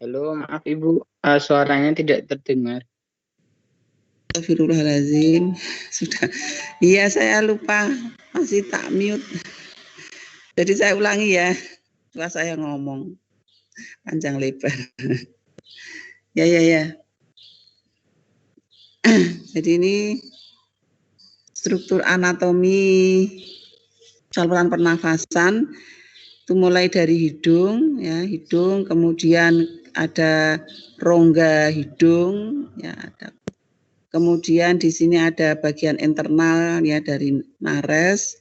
Halo, maaf Ibu, suaranya tidak terdengar. Astagfirullahaladzim. Sudah. Iya, saya lupa. Masih tak mute. Jadi saya ulangi ya. Setelah saya ngomong panjang lebar. Ya. Jadi ini struktur anatomi saluran pernafasan itu mulai dari hidung, ya, hidung, kemudian ada rongga hidung, ya, ada. Kemudian di sini ada bagian internal ya dari nares.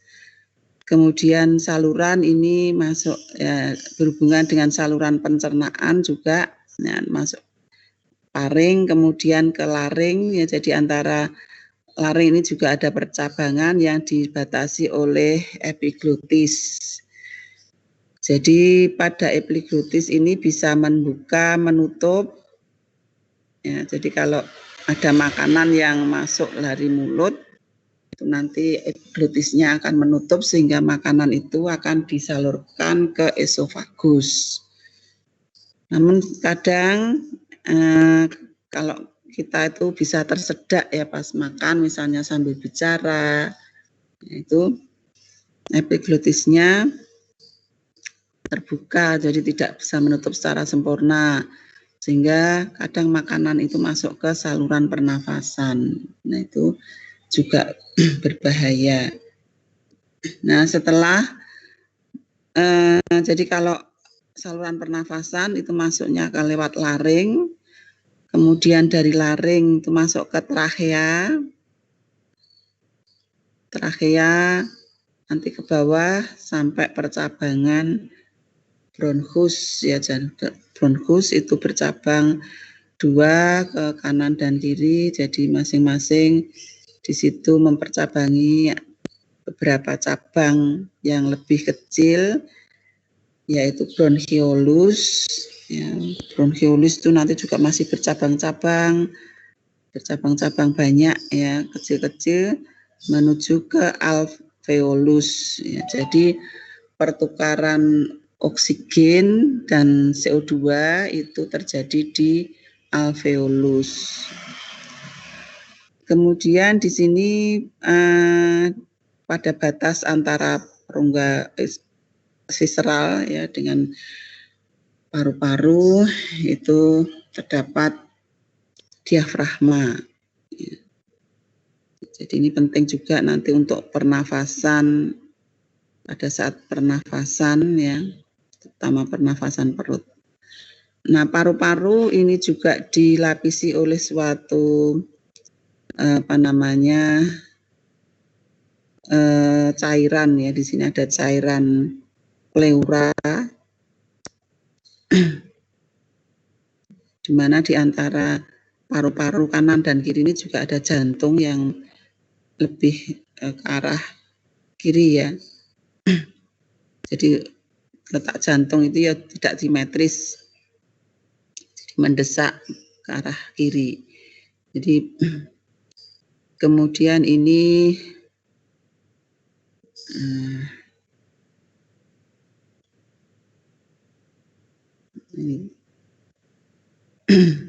Kemudian saluran ini masuk ya, berhubungan dengan saluran pencernaan juga, ya, masuk paring, kemudian ke laring, ya, jadi antara laring ini juga ada percabangan yang dibatasi oleh epiglotis. Jadi pada epiglotis ini bisa membuka, menutup. Ya, jadi kalau ada makanan yang masuk dari mulut, itu nanti epiglotisnya akan menutup sehingga makanan itu akan disalurkan ke esofagus. Namun kadang kalau kita itu bisa tersedak ya pas makan, misalnya sambil bicara, itu epiglotisnya terbuka, jadi tidak bisa menutup secara sempurna, sehingga kadang makanan itu masuk ke saluran pernafasan. Nah, itu juga berbahaya. Nah, setelah jadi kalau saluran pernafasan itu masuknya ke lewat laring, kemudian dari laring itu masuk ke trachea nanti ke bawah sampai percabangan bronchus ya, bronchus itu bercabang 2 ke kanan dan kiri, jadi masing-masing di situ mempercabangi beberapa cabang yang lebih kecil, yaitu bronchiolus. Ya, bronchiolus itu nanti juga masih bercabang-cabang banyak ya, kecil-kecil menuju ke alveolus. Ya, jadi pertukaran oksigen dan CO2 itu terjadi di alveolus. Kemudian di sini pada batas antara rongga visceral ya dengan paru-paru itu terdapat diafragma. Ya. Jadi ini penting juga nanti untuk pernafasan, pada saat pernafasan ya, terutama pernafasan perut. Nah, paru-paru ini juga dilapisi oleh suatu cairan ya. Di sini ada cairan pleura, di mana di antara paru-paru kanan dan kiri ini juga ada jantung yang lebih ke arah kiri ya. Jadi letak jantung itu ya tidak simetris, mendesak ke arah kiri. Jadi kemudian ini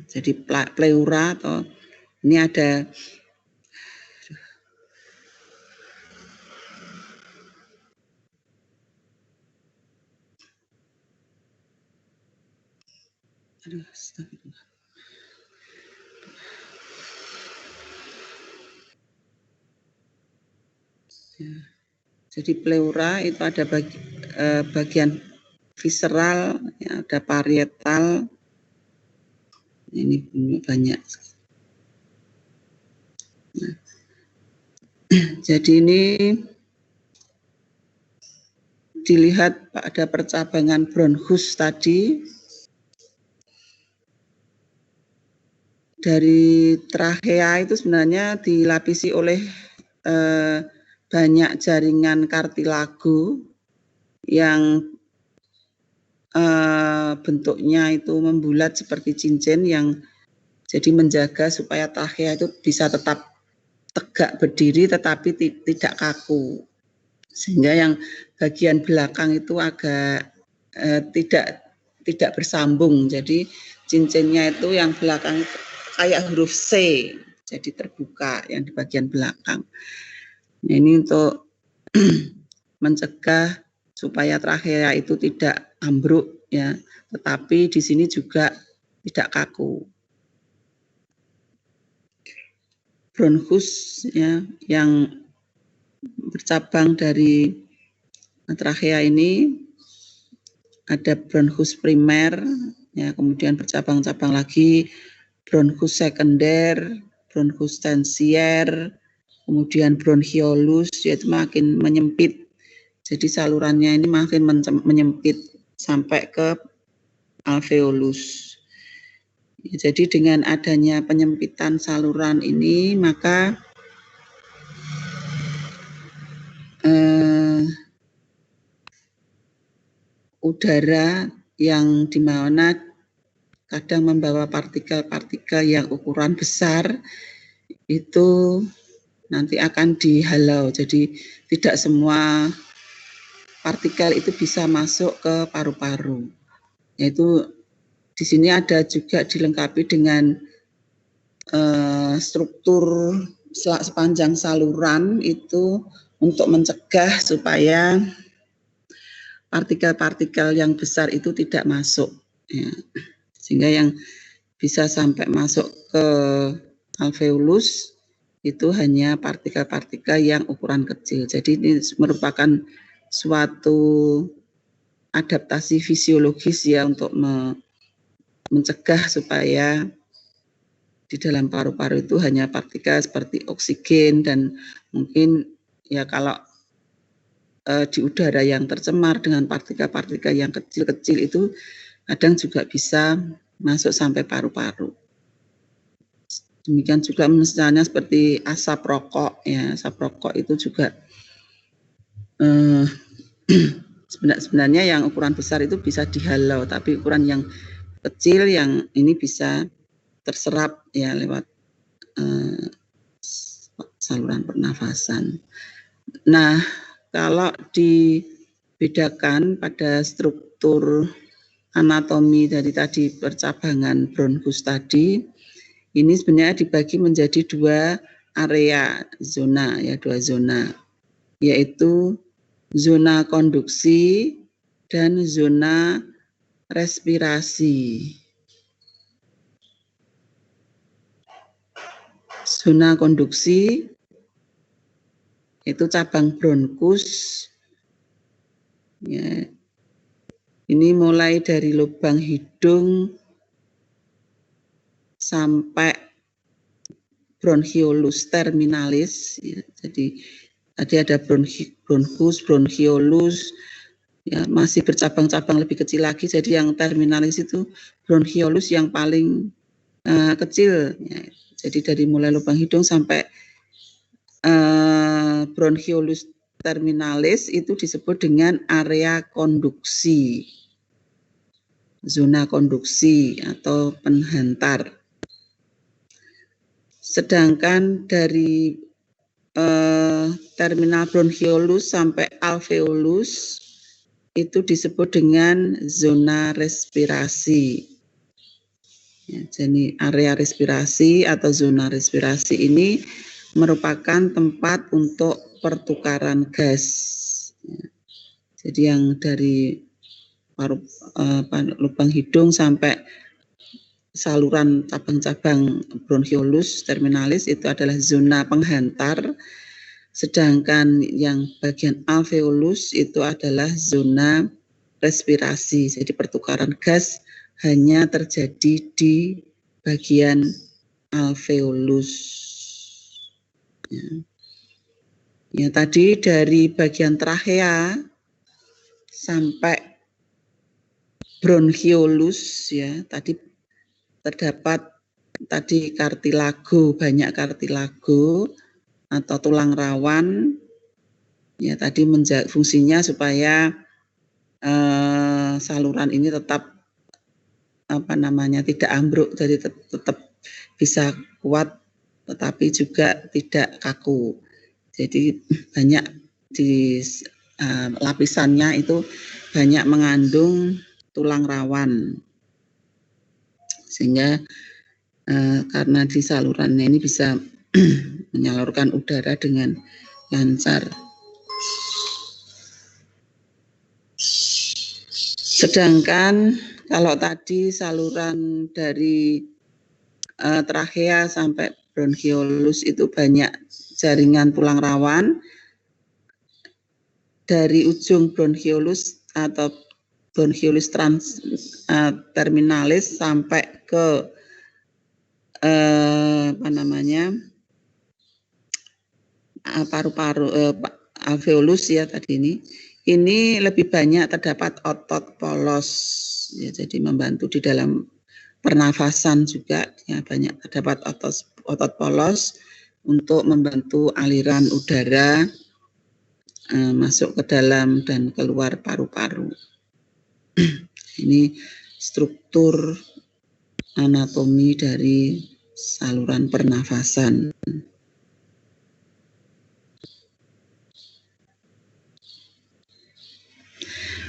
jadi pleura atau ini ada ya. Jadi pleura itu ada bagian visceral, ya, ada parietal, ini banyak. Nah, jadi ini dilihat pada percabangan bronchus tadi, dari trachea itu sebenarnya dilapisi oleh banyak jaringan kartilago yang bentuknya itu membulat seperti cincin yang jadi menjaga supaya trachea itu bisa tetap tegak berdiri tetapi tidak kaku, sehingga yang bagian belakang itu agak tidak bersambung, jadi cincinnya itu yang belakang kayak huruf C, jadi terbuka yang di bagian belakang. Nah, ini untuk mencegah supaya trachea itu tidak ambruk ya, tetapi di sini juga tidak kaku. Bronkus ya yang bercabang dari trachea ini ada bronkus primer ya, kemudian bercabang-cabang lagi bronkus sekunder, bronkus tensier, kemudian bronchiolus, yaitu makin menyempit. Jadi salurannya ini makin menyempit sampai ke alveolus. Jadi dengan adanya penyempitan saluran ini, maka udara yang di mana kadang membawa partikel-partikel yang ukuran besar itu nanti akan dihalau. Jadi tidak semua partikel itu bisa masuk ke paru-paru. Yaitu di sini ada juga dilengkapi dengan struktur sepanjang saluran itu untuk mencegah supaya partikel-partikel yang besar itu tidak masuk. Ya. Sehingga yang bisa sampai masuk ke alveolus itu hanya partikel-partikel yang ukuran kecil. Jadi ini merupakan suatu adaptasi fisiologis ya untuk mencegah supaya di dalam paru-paru itu hanya partikel seperti oksigen dan mungkin ya kalau di udara yang tercemar dengan partikel-partikel yang kecil-kecil itu kadang juga bisa masuk sampai paru-paru. Demikian juga misalnya seperti asap rokok ya, asap rokok itu juga sebenarnya yang ukuran besar itu bisa dihalau, tapi ukuran yang kecil yang ini bisa terserap ya lewat saluran pernafasan. Nah, kalau dibedakan pada struktur anatomi dari tadi percabangan bronkus tadi, ini sebenarnya dibagi menjadi dua area zona ya, dua zona, yaitu zona konduksi dan zona respirasi. Zona konduksi itu cabang bronkus ya, ini mulai dari lubang hidung sampai bronchiolus terminalis ya. Jadi tadi ada bronkus, bronchiolus ya, masih bercabang-cabang lebih kecil lagi. Jadi yang terminalis itu bronchiolus yang paling kecil ya. Jadi dari mulai lubang hidung sampai bronchiolus terminalis itu disebut dengan area konduksi, zona konduksi atau penghantar. Sedangkan dari terminal bronchiolus sampai alveolus itu disebut dengan zona respirasi. Ya, jadi area respirasi atau zona respirasi ini merupakan tempat untuk pertukaran gas. Ya. Jadi yang dari lubang hidung sampai saluran cabang-cabang bronchiolus terminalis itu adalah zona penghantar, sedangkan yang bagian alveolus itu adalah zona respirasi. Jadi pertukaran gas hanya terjadi di bagian alveolus. Ya, tadi dari bagian trachea sampai bronchiolus ya, tadi terdapat tadi kartilago, banyak kartilago atau tulang rawan ya, tadi fungsinya supaya saluran ini tetap tidak ambruk, jadi tetap bisa kuat tetapi juga tidak kaku. Jadi banyak di lapisannya itu banyak mengandung tulang rawan. sehingga karena di salurannya ini bisa menyalurkan udara dengan lancar. Sedangkan kalau tadi saluran dari trakea sampai bronkiolus itu banyak jaringan tulang rawan, dari ujung bronkiolus atau bronkiolus terminalis sampai ke paru-paru alveolus ya tadi ini lebih banyak terdapat otot polos ya, jadi membantu di dalam pernafasan juga ya, banyak terdapat otot polos untuk membantu aliran udara masuk ke dalam dan keluar paru-paru. Ini struktur anatomi dari saluran pernafasan.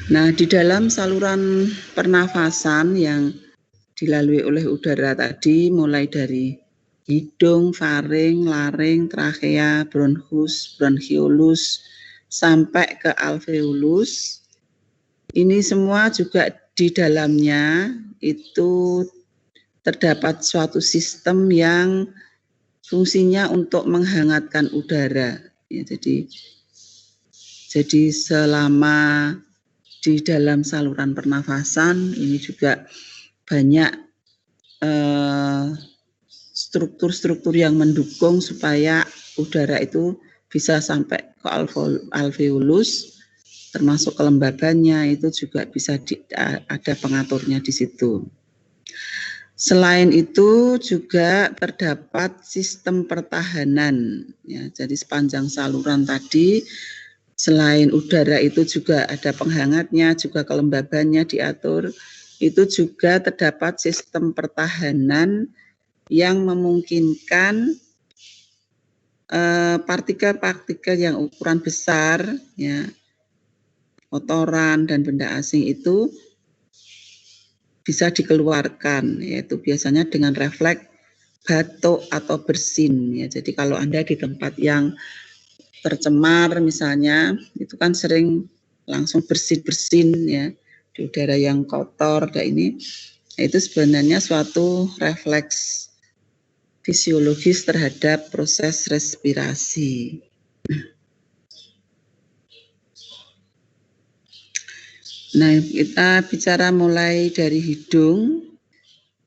Nah, di dalam saluran pernafasan yang dilalui oleh udara tadi, mulai dari hidung, faring, laring, trakea, bronchus, bronkiolus, sampai ke alveolus, ini semua juga di dalamnya itu terdapat suatu sistem yang fungsinya untuk menghangatkan udara. Ya, jadi selama di dalam saluran pernafasan ini juga banyak struktur-struktur yang mendukung supaya udara itu bisa sampai ke alveolus, termasuk kelembabannya itu juga bisa ada pengaturnya di situ. Selain itu juga terdapat sistem pertahanan ya, jadi sepanjang saluran tadi selain udara itu juga ada penghangatnya, juga kelembabannya diatur, itu juga terdapat sistem pertahanan yang memungkinkan partikel-partikel yang ukuran besar, ya, kotoran dan benda asing itu bisa dikeluarkan, yaitu biasanya dengan refleks batuk atau bersin. Ya. Jadi kalau Anda di tempat yang tercemar misalnya, itu kan sering langsung bersin-bersin ya, di udara yang kotor, itu sebenarnya suatu refleks fisiologis terhadap proses respirasi. Nah, kita bicara mulai dari hidung.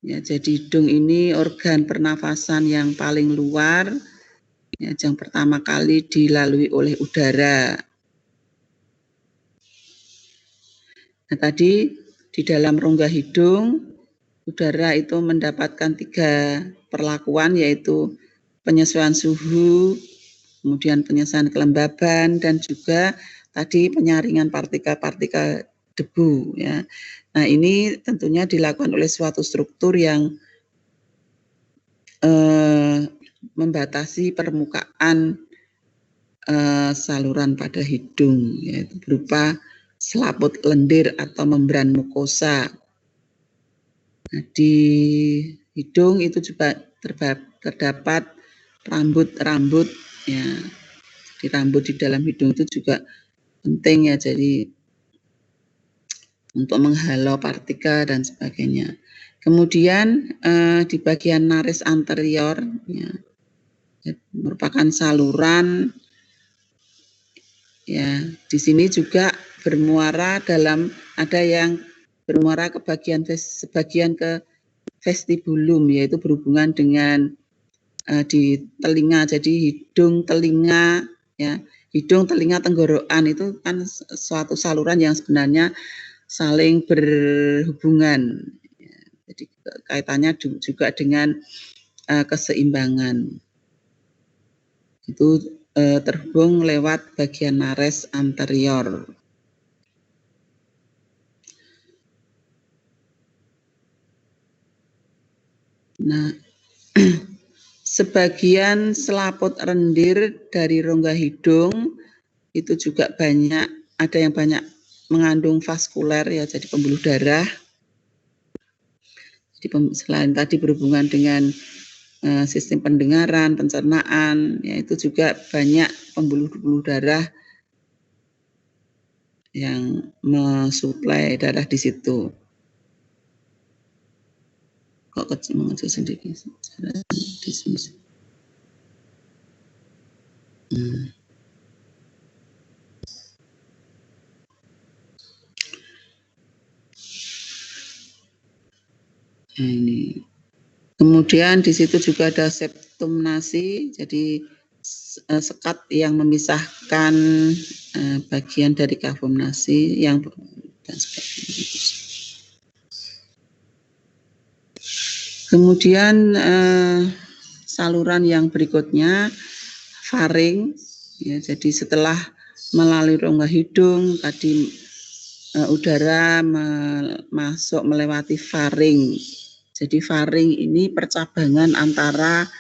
Ya, jadi hidung ini organ pernafasan yang paling luar. Ya, yang pertama kali dilalui oleh udara. Nah, tadi di dalam rongga hidung, udara itu mendapatkan 3 perlakuan, yaitu penyesuaian suhu, kemudian penyesuaian kelembaban, dan juga tadi penyaringan partikel-partikel debu. Ya. Nah, ini tentunya dilakukan oleh suatu struktur yang membatasi permukaan saluran pada hidung, yaitu berupa selaput lendir atau membran mukosa. Nah, di hidung itu juga terdapat rambut-rambut, ya. Di rambut di dalam hidung itu juga penting ya, jadi untuk menghalau partikel dan sebagainya. Kemudian di bagian nares anterior, ya, merupakan saluran. Ya, di sini juga bermuara ada yang bermuara ke sebagian ke vestibulum, yaitu berhubungan dengan di telinga. Jadi hidung, telinga, ya, hidung, telinga, tenggorokan itu kan suatu saluran yang sebenarnya saling berhubungan. Ya, jadi kaitannya juga dengan keseimbangan. Itu terhubung lewat bagian nares anterior. Nah, sebagian selaput lendir dari rongga hidung itu juga ada yang banyak mengandung vaskuler ya, jadi pembuluh darah. Jadi selain tadi berhubungan dengan sistem pendengaran, pencernaan, ya itu juga banyak pembuluh-pembuluh darah yang mensuplai darah di situ. Kok kecil mengecil sendiri? Di sini. Nah, ini. Kemudian di situ juga ada septum nasi, jadi sekat yang memisahkan bagian dari kafum nasi yang dan sebagainya. Kemudian saluran yang berikutnya faring, ya, jadi setelah melalui rongga hidung tadi udara masuk melewati faring. Jadi faring ini percabangan antara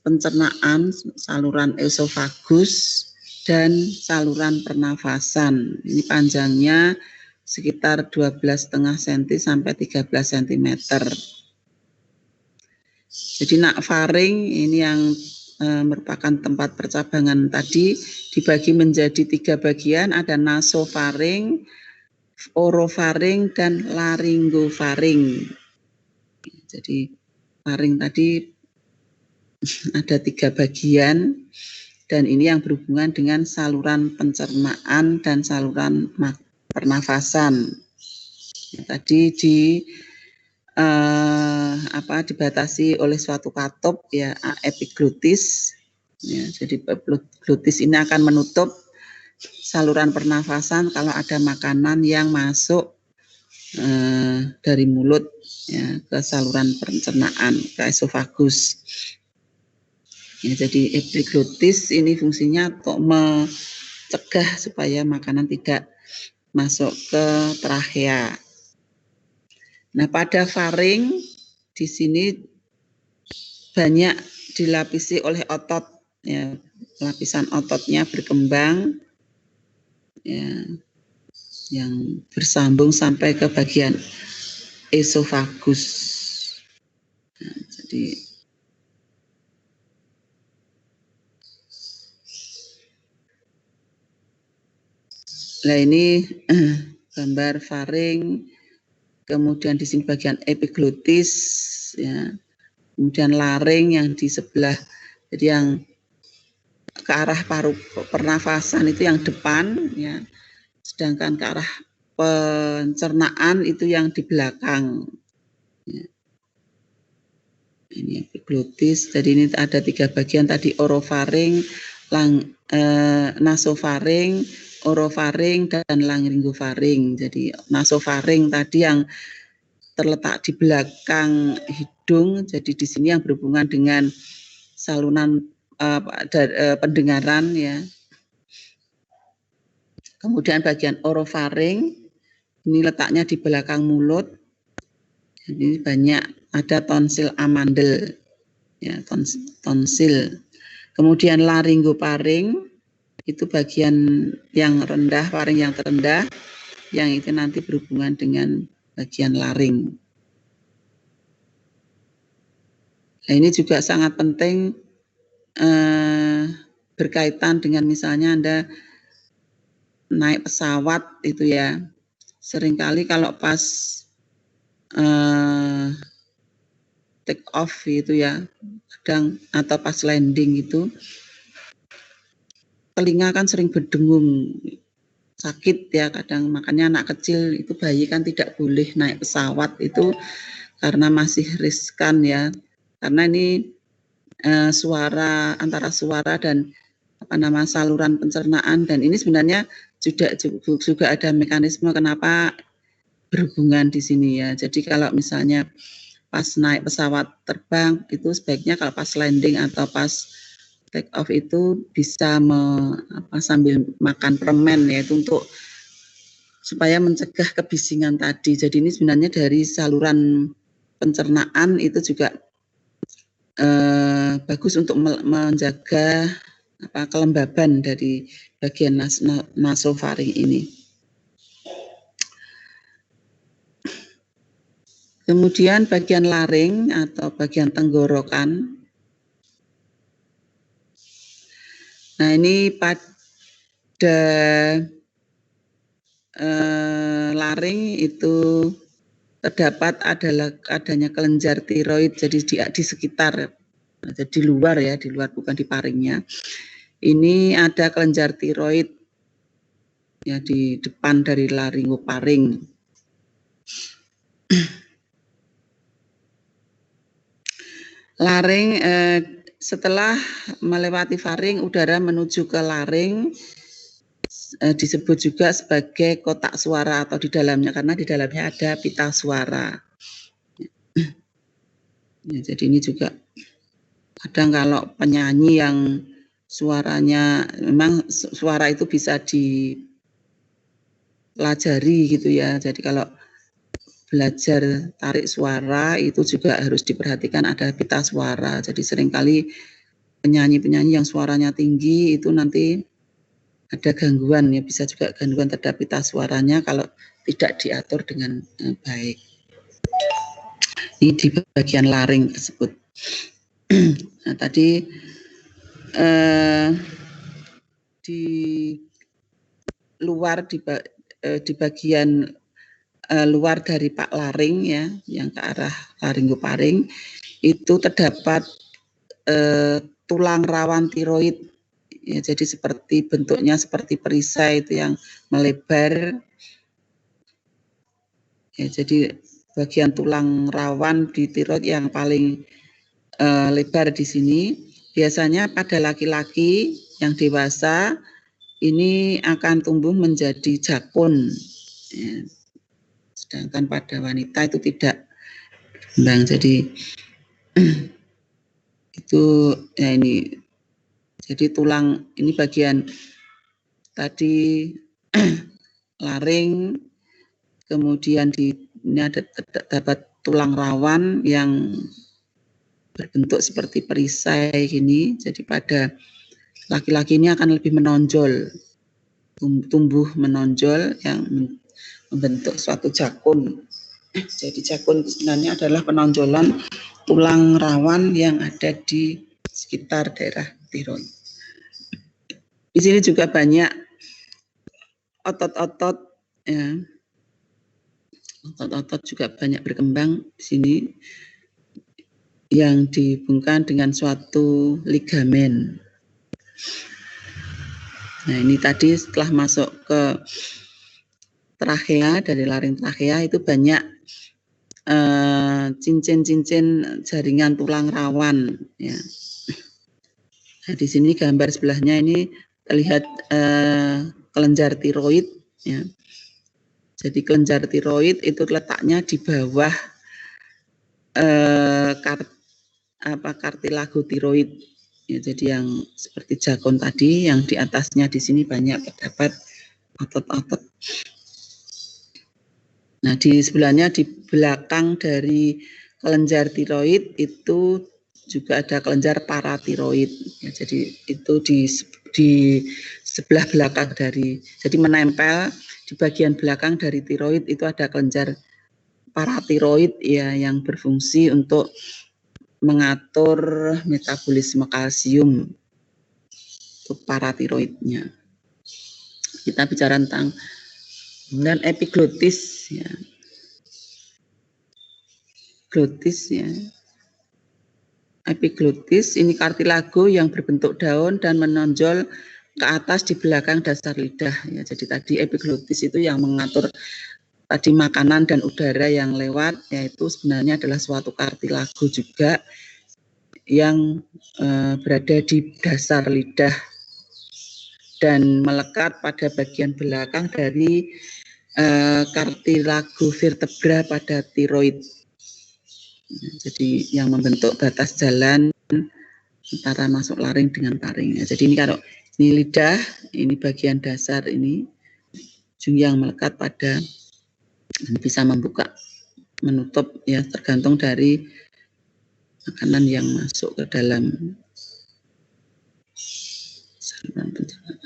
pencernaan saluran esofagus dan saluran pernafasan. Ini panjangnya sekitar 12,5 cm sampai 13 cm. Jadi faring ini yang merupakan tempat percabangan tadi dibagi menjadi 3 bagian, ada nasofaring, orofaring, dan laringofaring. Jadi faring tadi ada 3 bagian dan ini yang berhubungan dengan saluran pencernaan dan saluran pernafasan. Ya, tadi dibatasi oleh suatu katup ya epiglotis. Ya, jadi glutis ini akan menutup saluran pernafasan kalau ada makanan yang masuk dari mulut ya, ke saluran pencernaan, ke esofagus. Ya, jadi epiglotis ini fungsinya untuk mencegah supaya makanan tidak masuk ke trachea. Nah, pada faring di sini banyak dilapisi oleh otot, ya, lapisan ototnya berkembang, ya, yang bersambung sampai ke bagian esofagus. Nah, jadi ini gambar faring, kemudian di sini bagian epiglotis, ya, kemudian laring yang di sebelah, jadi yang ke arah paru pernafasan itu yang depan, ya, sedangkan ke arah pencernaan itu yang di belakang. Ya. Ini epiglotis, jadi ini ada 3 bagian tadi, orofaring, nasofaring, orofaring, dan laringofaring. Jadi nasofaring tadi yang terletak di belakang hidung, jadi di sini yang berhubungan dengan saluran pendengaran, ya. Kemudian bagian orofaring ini letaknya di belakang mulut. Jadi banyak ada tonsil amandel, ya, tonsil. Kemudian laringofaring itu bagian yang rendah, faring yang terendah, yang itu nanti berhubungan dengan bagian laring. Nah, ini juga sangat penting berkaitan dengan misalnya Anda naik pesawat itu ya, seringkali kalau pas take off itu ya, kadang atau pas landing itu telinga kan sering berdengung, sakit ya kadang, makanya anak kecil itu, bayi kan tidak boleh naik pesawat itu karena masih riskan ya, karena ini suara, antara suara dan saluran pencernaan, dan ini sebenarnya juga ada mekanisme kenapa berhubungan di sini ya. Jadi kalau misalnya pas naik pesawat terbang itu sebaiknya kalau pas landing atau pas take off itu bisa sambil makan permen, yaitu untuk supaya mencegah kebisingan tadi. Jadi ini sebenarnya dari saluran pencernaan itu juga bagus untuk menjaga kelembaban dari bagian nasofaring ini. Kemudian bagian laring atau bagian tenggorokan. Nah, ini pada laring itu terdapat adanya kelenjar tiroid, jadi di sekitar, jadi di luar ya, di luar bukan di paringnya. Ini ada kelenjar tiroid ya di depan dari laringoparing. Laring setelah melewati faring, udara menuju ke laring, disebut juga sebagai kotak suara atau di dalamnya, karena di dalamnya ada pita suara. Ya, jadi ini juga kadang kalau penyanyi yang suaranya memang suara itu bisa dipelajari gitu ya. Jadi kalau belajar tarik suara itu juga harus diperhatikan ada pita suara. Jadi seringkali penyanyi-penyanyi yang suaranya tinggi itu nanti ada gangguan ya, bisa juga gangguan terhadap pita suaranya kalau tidak diatur dengan baik. Ini di bagian laring tersebut. Nah, tadi di luar di bagian luar dari pak laring ya, yang ke arah laringoparing itu terdapat tulang rawan tiroid. Ya, jadi seperti bentuknya seperti perisai itu yang melebar. Ya, jadi bagian tulang rawan di tiroid yang paling lebar di sini. Biasanya pada laki-laki yang dewasa ini akan tumbuh menjadi jakun. Ya, sedangkan pada wanita itu tidak berkembang. Jadi itu ya ini. Jadi tulang ini bagian tadi laring, kemudian ini ada terdapat tulang rawan yang berbentuk seperti perisai gini. Jadi pada laki-laki ini akan lebih menonjol, tumbuh menonjol yang membentuk suatu jakun. Jadi jakun sebenarnya adalah penonjolan tulang rawan yang ada di sekitar daerah tiroid. Di sini juga banyak otot-otot ya. Otot-otot juga banyak berkembang di sini yang dihubungkan dengan suatu ligamen. Nah, ini tadi setelah masuk ke trachea, dari laring trachea itu banyak cincin-cincin jaringan tulang rawan ya. Nah, di sini gambar sebelahnya ini terlihat kelenjar tiroid ya. Jadi kelenjar tiroid itu letaknya di bawah kartilago tiroid ya, jadi yang seperti jakun tadi, yang di atasnya di sini banyak terdapat otot-otot. Nah, di sebelahnya di belakang dari kelenjar tiroid itu juga ada kelenjar paratiroid ya, jadi itu di sebelah belakang dari, jadi menempel di bagian belakang dari tiroid itu ada kelenjar paratiroid ya, yang berfungsi untuk mengatur metabolisme kalsium untuk paratiroidnya. Kita bicara tentang dan epiglotis ya. Glotis ya. Epiglotis ini kartilago yang berbentuk daun dan menonjol ke atas di belakang dasar lidah ya. Jadi tadi epiglotis itu yang mengatur tadi makanan dan udara yang lewat, yaitu sebenarnya adalah suatu kartilago juga yang berada di dasar lidah dan melekat pada bagian belakang dari kartilago vertebra pada tiroid. Jadi yang membentuk batas jalan antara masuk laring dengan paring. Jadi ini kalau ini lidah, ini bagian dasar ini ujung yang melekat pada, bisa membuka, menutup ya, tergantung dari makanan yang masuk ke dalam saluran pencernaan.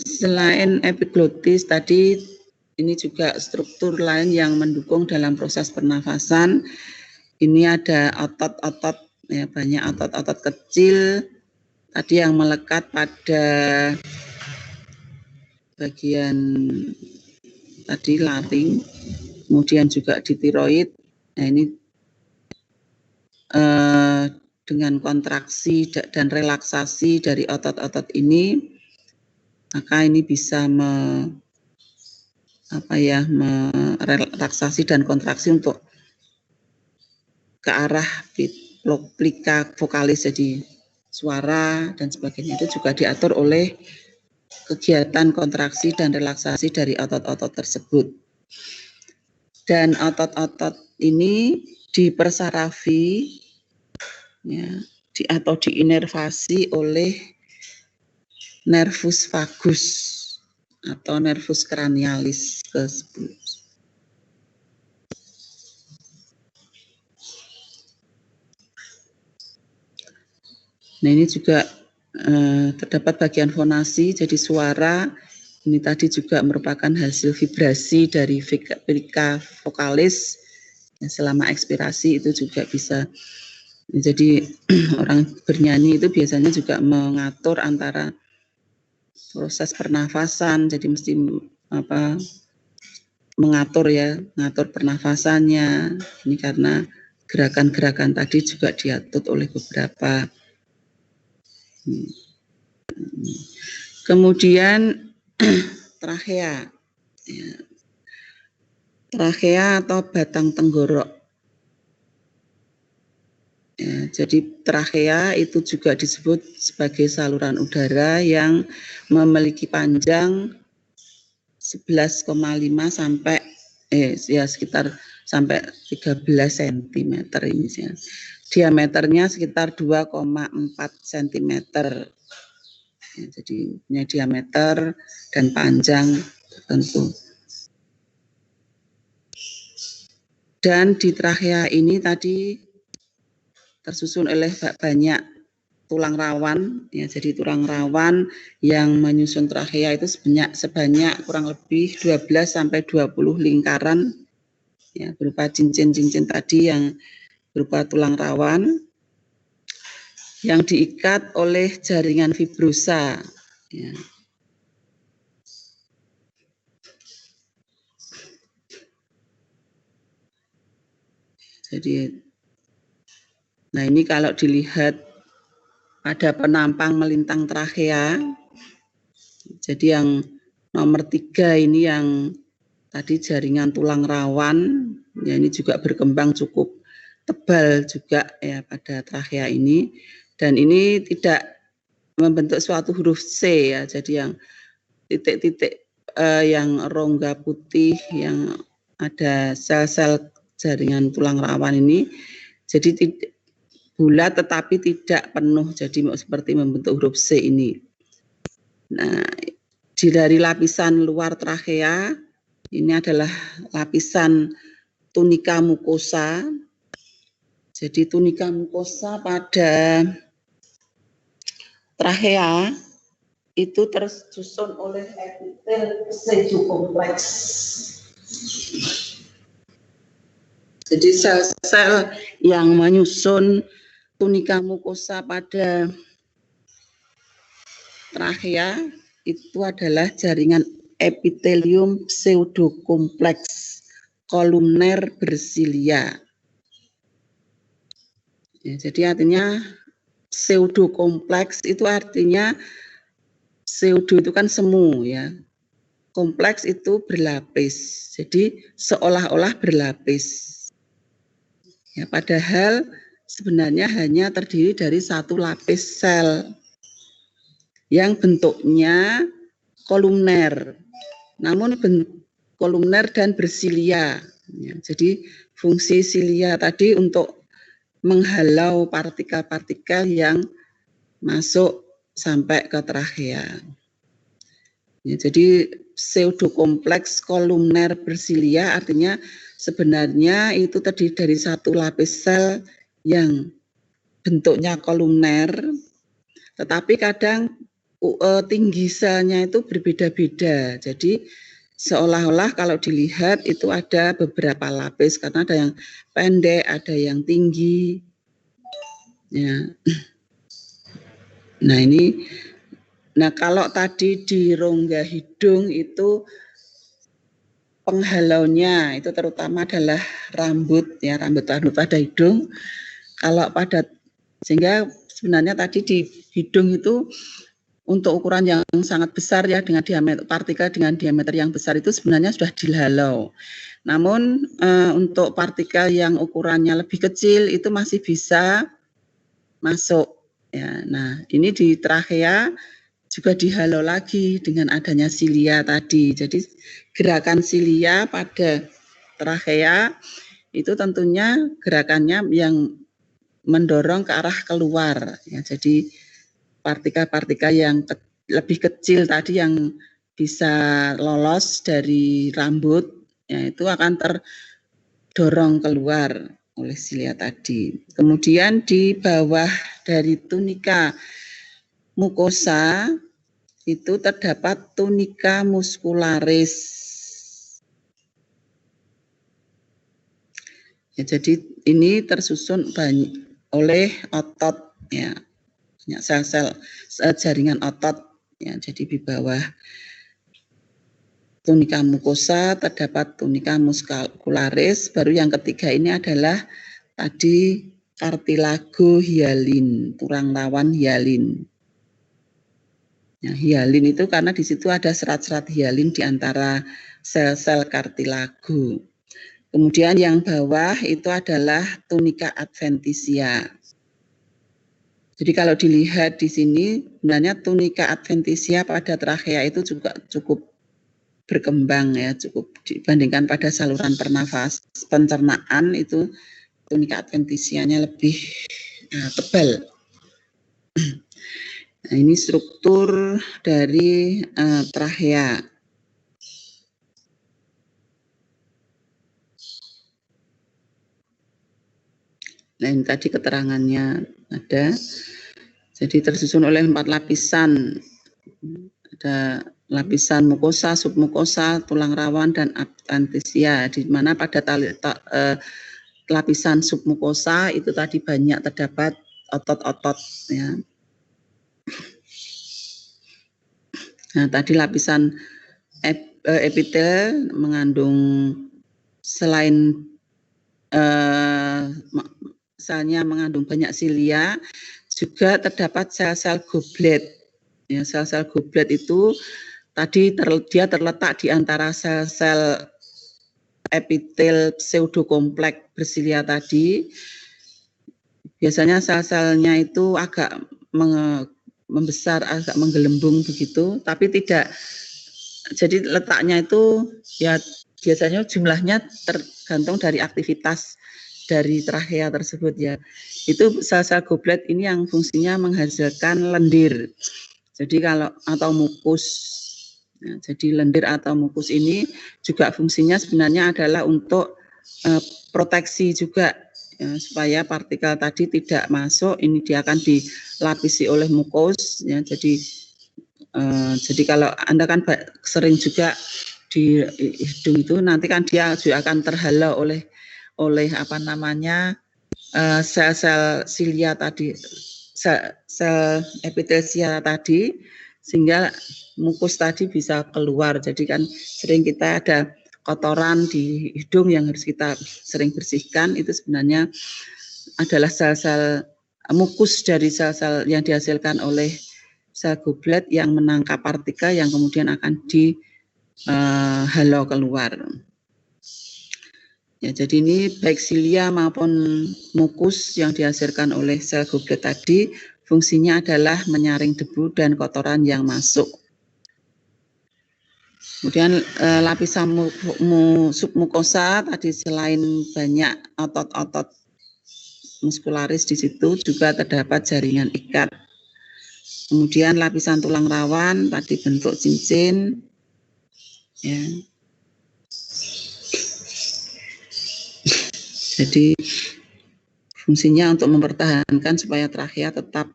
Selain epiglotis tadi ini juga struktur lain yang mendukung dalam proses pernafasan. Ini ada otot-otot, ya, banyak otot-otot kecil tadi yang melekat pada bagian tadi laring, kemudian juga di tiroid. Nah, ini dengan kontraksi dan relaksasi dari otot-otot ini, maka ini bisa merelaksasi dan kontraksi untuk ke arah plika vokalis, jadi suara dan sebagainya itu juga diatur oleh kegiatan kontraksi dan relaksasi dari otot-otot tersebut. Dan otot-otot ini dipersarafi, ya, atau diinervasi oleh nervus vagus atau nervus cranialis tersebut. Nah, ini juga terdapat bagian fonasi, jadi suara ini tadi juga merupakan hasil vibrasi dari plika vokalis. Ya, selama ekspirasi itu juga bisa, jadi orang bernyanyi itu biasanya juga mengatur antara proses pernafasan, jadi mesti mengatur pernafasannya. Ini karena gerakan-gerakan tadi juga diatur oleh beberapa. Kemudian trachea, ya. Trachea atau batang tenggorok. Ya, jadi trachea itu juga disebut sebagai saluran udara yang memiliki panjang 11,5 sampai sekitar sampai 13 cm ini ya. Diameternya sekitar 2,4 cm. Ya, jadi punya diameter dan panjang tertentu. Dan di trachea ini tadi tersusun oleh banyak tulang rawan, ya, jadi tulang rawan yang menyusun trachea itu sebanyak kurang lebih 12 sampai 20 lingkaran, ya, berupa cincin-cincin tadi yang berupa tulang rawan yang diikat oleh jaringan fibrosa, ya. Jadi, nah ini kalau dilihat pada penampang melintang trachea, jadi yang nomor 3 ini yang tadi jaringan tulang rawan, ya, ini juga berkembang cukup tebal juga ya pada trachea ini, dan ini tidak membentuk suatu huruf C, ya, jadi yang titik-titik yang rongga putih yang ada sel-sel jaringan tulang rawan ini jadi bulat tetapi tidak penuh, jadi seperti membentuk huruf C ini. Nah, dari lapisan luar trachea ini adalah lapisan tunika mukosa. Jadi tunika mukosa pada trachea itu tersusun oleh epitel pseudokompleks. Jadi sel-sel yang menyusun tunika mukosa pada trachea itu adalah jaringan epitelium pseudokompleks kolumner bersilia. Ya, jadi artinya pseudokompleks itu artinya pseudo itu kan semu, ya. Kompleks itu berlapis. Jadi seolah-olah berlapis. Ya, padahal sebenarnya hanya terdiri dari satu lapis sel yang bentuknya kolumner. Namun kolumner dan bersilia. Ya, jadi fungsi silia tadi untuk menghalau partikel-partikel yang masuk sampai ke trachea. Ya, jadi pseudokompleks kolumner bersilia artinya sebenarnya itu terdiri dari satu lapis sel yang bentuknya kolumner, tetapi kadang tinggi selnya itu berbeda-beda. Jadi seolah-olah kalau dilihat itu ada beberapa lapis karena ada yang pendek, ada yang tinggi. Ya. Nah ini, kalau tadi di rongga hidung itu penghalaunya itu terutama adalah rambut pada hidung. Kalau pada, sehingga sebenarnya tadi di hidung itu untuk ukuran yang sangat besar ya, dengan diameter partikel dengan diameter yang besar itu sebenarnya sudah dihalau. Namun untuk partikel yang ukurannya lebih kecil itu masih bisa masuk ya. Nah, ini di trachea juga dihalau lagi dengan adanya silia tadi. Jadi gerakan silia pada trachea itu tentunya gerakannya yang mendorong ke arah keluar ya. Jadi partikel-partikel yang lebih kecil tadi yang bisa lolos dari rambut ya, itu akan terdorong keluar oleh silia tadi. Kemudian di bawah dari tunika mukosa itu terdapat tunika muscularis. Ya, jadi ini tersusun oleh otot ya, sel-sel jaringan otot ya. Jadi di bawah tunika mukosa terdapat tunika muscularis. Baru yang ketiga ini adalah tadi cartilago hialin, tulang rawan hialin. Ya, hialin itu karena di situ ada serat-serat hialin di antara sel-sel cartilago. Kemudian yang bawah itu adalah tunika adventitia. Jadi kalau dilihat di sini, sebenarnya tunika adventitia pada trachea itu juga cukup berkembang ya, cukup dibandingkan pada saluran pencernaan itu tunika adventitianya lebih tebal. Nah, ini struktur dari trachea. Nah, ini tadi keterangannya ada. Jadi tersusun oleh 4 lapisan. Ada lapisan mukosa, submukosa, tulang rawan, dan adventitia. Di mana pada lapisan submukosa itu tadi banyak terdapat otot-otot ya. Nah, tadi lapisan epitel mengandung selain misalnya mengandung banyak silia, juga terdapat sel-sel goblet. Ya, sel-sel goblet itu tadi dia terletak di antara sel-sel epitel pseudokompleks bersilia tadi. Biasanya sel-selnya itu agak membesar, agak menggelembung begitu, tapi tidak. Jadi letaknya itu ya biasanya jumlahnya tergantung dari aktivitas dari trachea tersebut ya. Itu sel-sel goblet ini yang fungsinya menghasilkan lendir. Jadi kalau atau mukus. Nah, jadi lendir atau mukus ini juga fungsinya sebenarnya adalah untuk proteksi juga ya, supaya partikel tadi tidak masuk. Ini dia akan dilapisi oleh mukus ya. Jadi kalau Anda kan sering juga di hidung itu nanti kan dia juga akan terhalau oleh apa namanya sel-sel silia tadi, sel epitelsia tadi, sehingga mukus tadi bisa keluar. Jadi kan sering kita ada kotoran di hidung yang harus kita sering bersihkan, itu sebenarnya adalah sel-sel mukus dari sel-sel yang dihasilkan oleh sel goblet yang menangkap partikel yang kemudian akan dihalau keluar. Ya, jadi ini baik silia maupun mukus yang dihasilkan oleh sel goblet tadi fungsinya adalah menyaring debu dan kotoran yang masuk. Kemudian lapisan submukosa tadi selain banyak otot-otot muskularis di situ juga terdapat jaringan ikat. Kemudian lapisan tulang rawan tadi bentuk cincin ya. Jadi fungsinya untuk mempertahankan supaya trachea tetap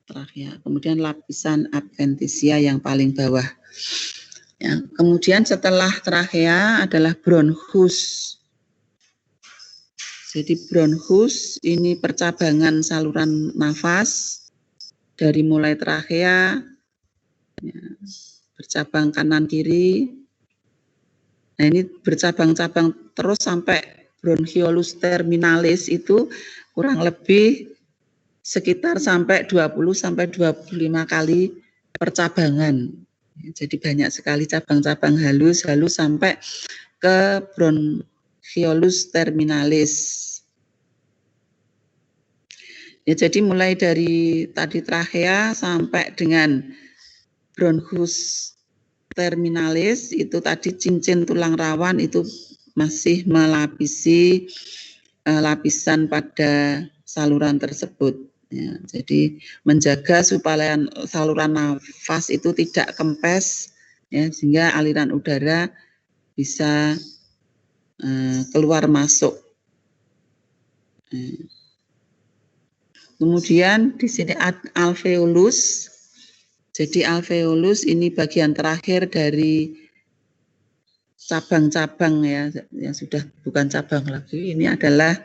trachea. Kemudian lapisan adventitia yang paling bawah. Ya, kemudian setelah trachea adalah bronchus. Jadi bronchus ini percabangan saluran nafas dari mulai trachea, ya, bercabang kanan kiri. Nah ini bercabang-cabang terus sampai bronchiolus terminalis itu kurang lebih sekitar sampai 20-25 kali percabangan. Jadi banyak sekali cabang-cabang halus sampai ke bronchiolus terminalis. Ya, jadi mulai dari tadi trachea sampai dengan bronchus terminalis itu tadi cincin tulang rawan itu masih melapisi lapisan pada saluran tersebut. Ya, jadi menjaga supaya saluran nafas itu tidak kempes, ya, sehingga aliran udara bisa keluar masuk. Kemudian di sini alveolus. Jadi alveolus ini bagian terakhir dari cabang-cabang, ya, yang sudah bukan cabang lagi. Ini adalah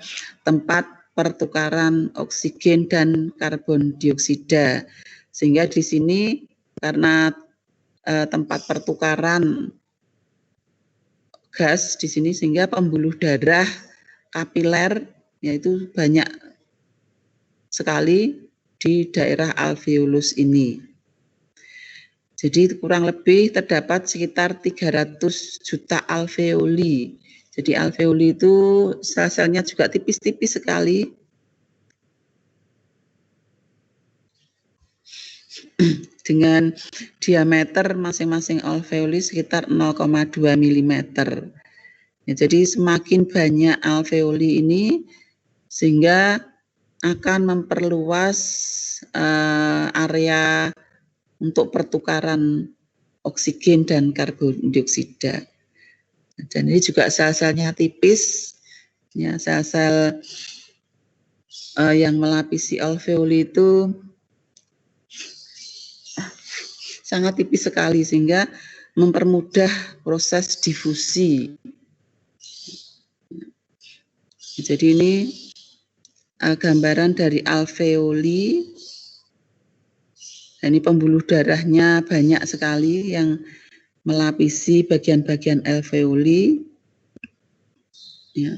tempat pertukaran oksigen dan karbon dioksida. Sehingga di sini karena tempat pertukaran gas di sini sehingga pembuluh darah kapiler yaitu banyak sekali di daerah alveolus ini. Jadi kurang lebih terdapat sekitar 300 juta alveoli. Jadi alveoli itu sel-selnya juga tipis-tipis sekali. Dengan diameter masing-masing alveoli sekitar 0,2 mm. Ya, jadi semakin banyak alveoli ini sehingga akan memperluas area untuk pertukaran oksigen dan karbon dioksida. Dan ini juga sel-selnya tipis, ya, sel-sel yang melapisi alveoli itu sangat tipis sekali sehingga mempermudah proses difusi. Jadi ini gambaran dari alveoli. Ini pembuluh darahnya banyak sekali yang melapisi bagian-bagian alveoli. Ya.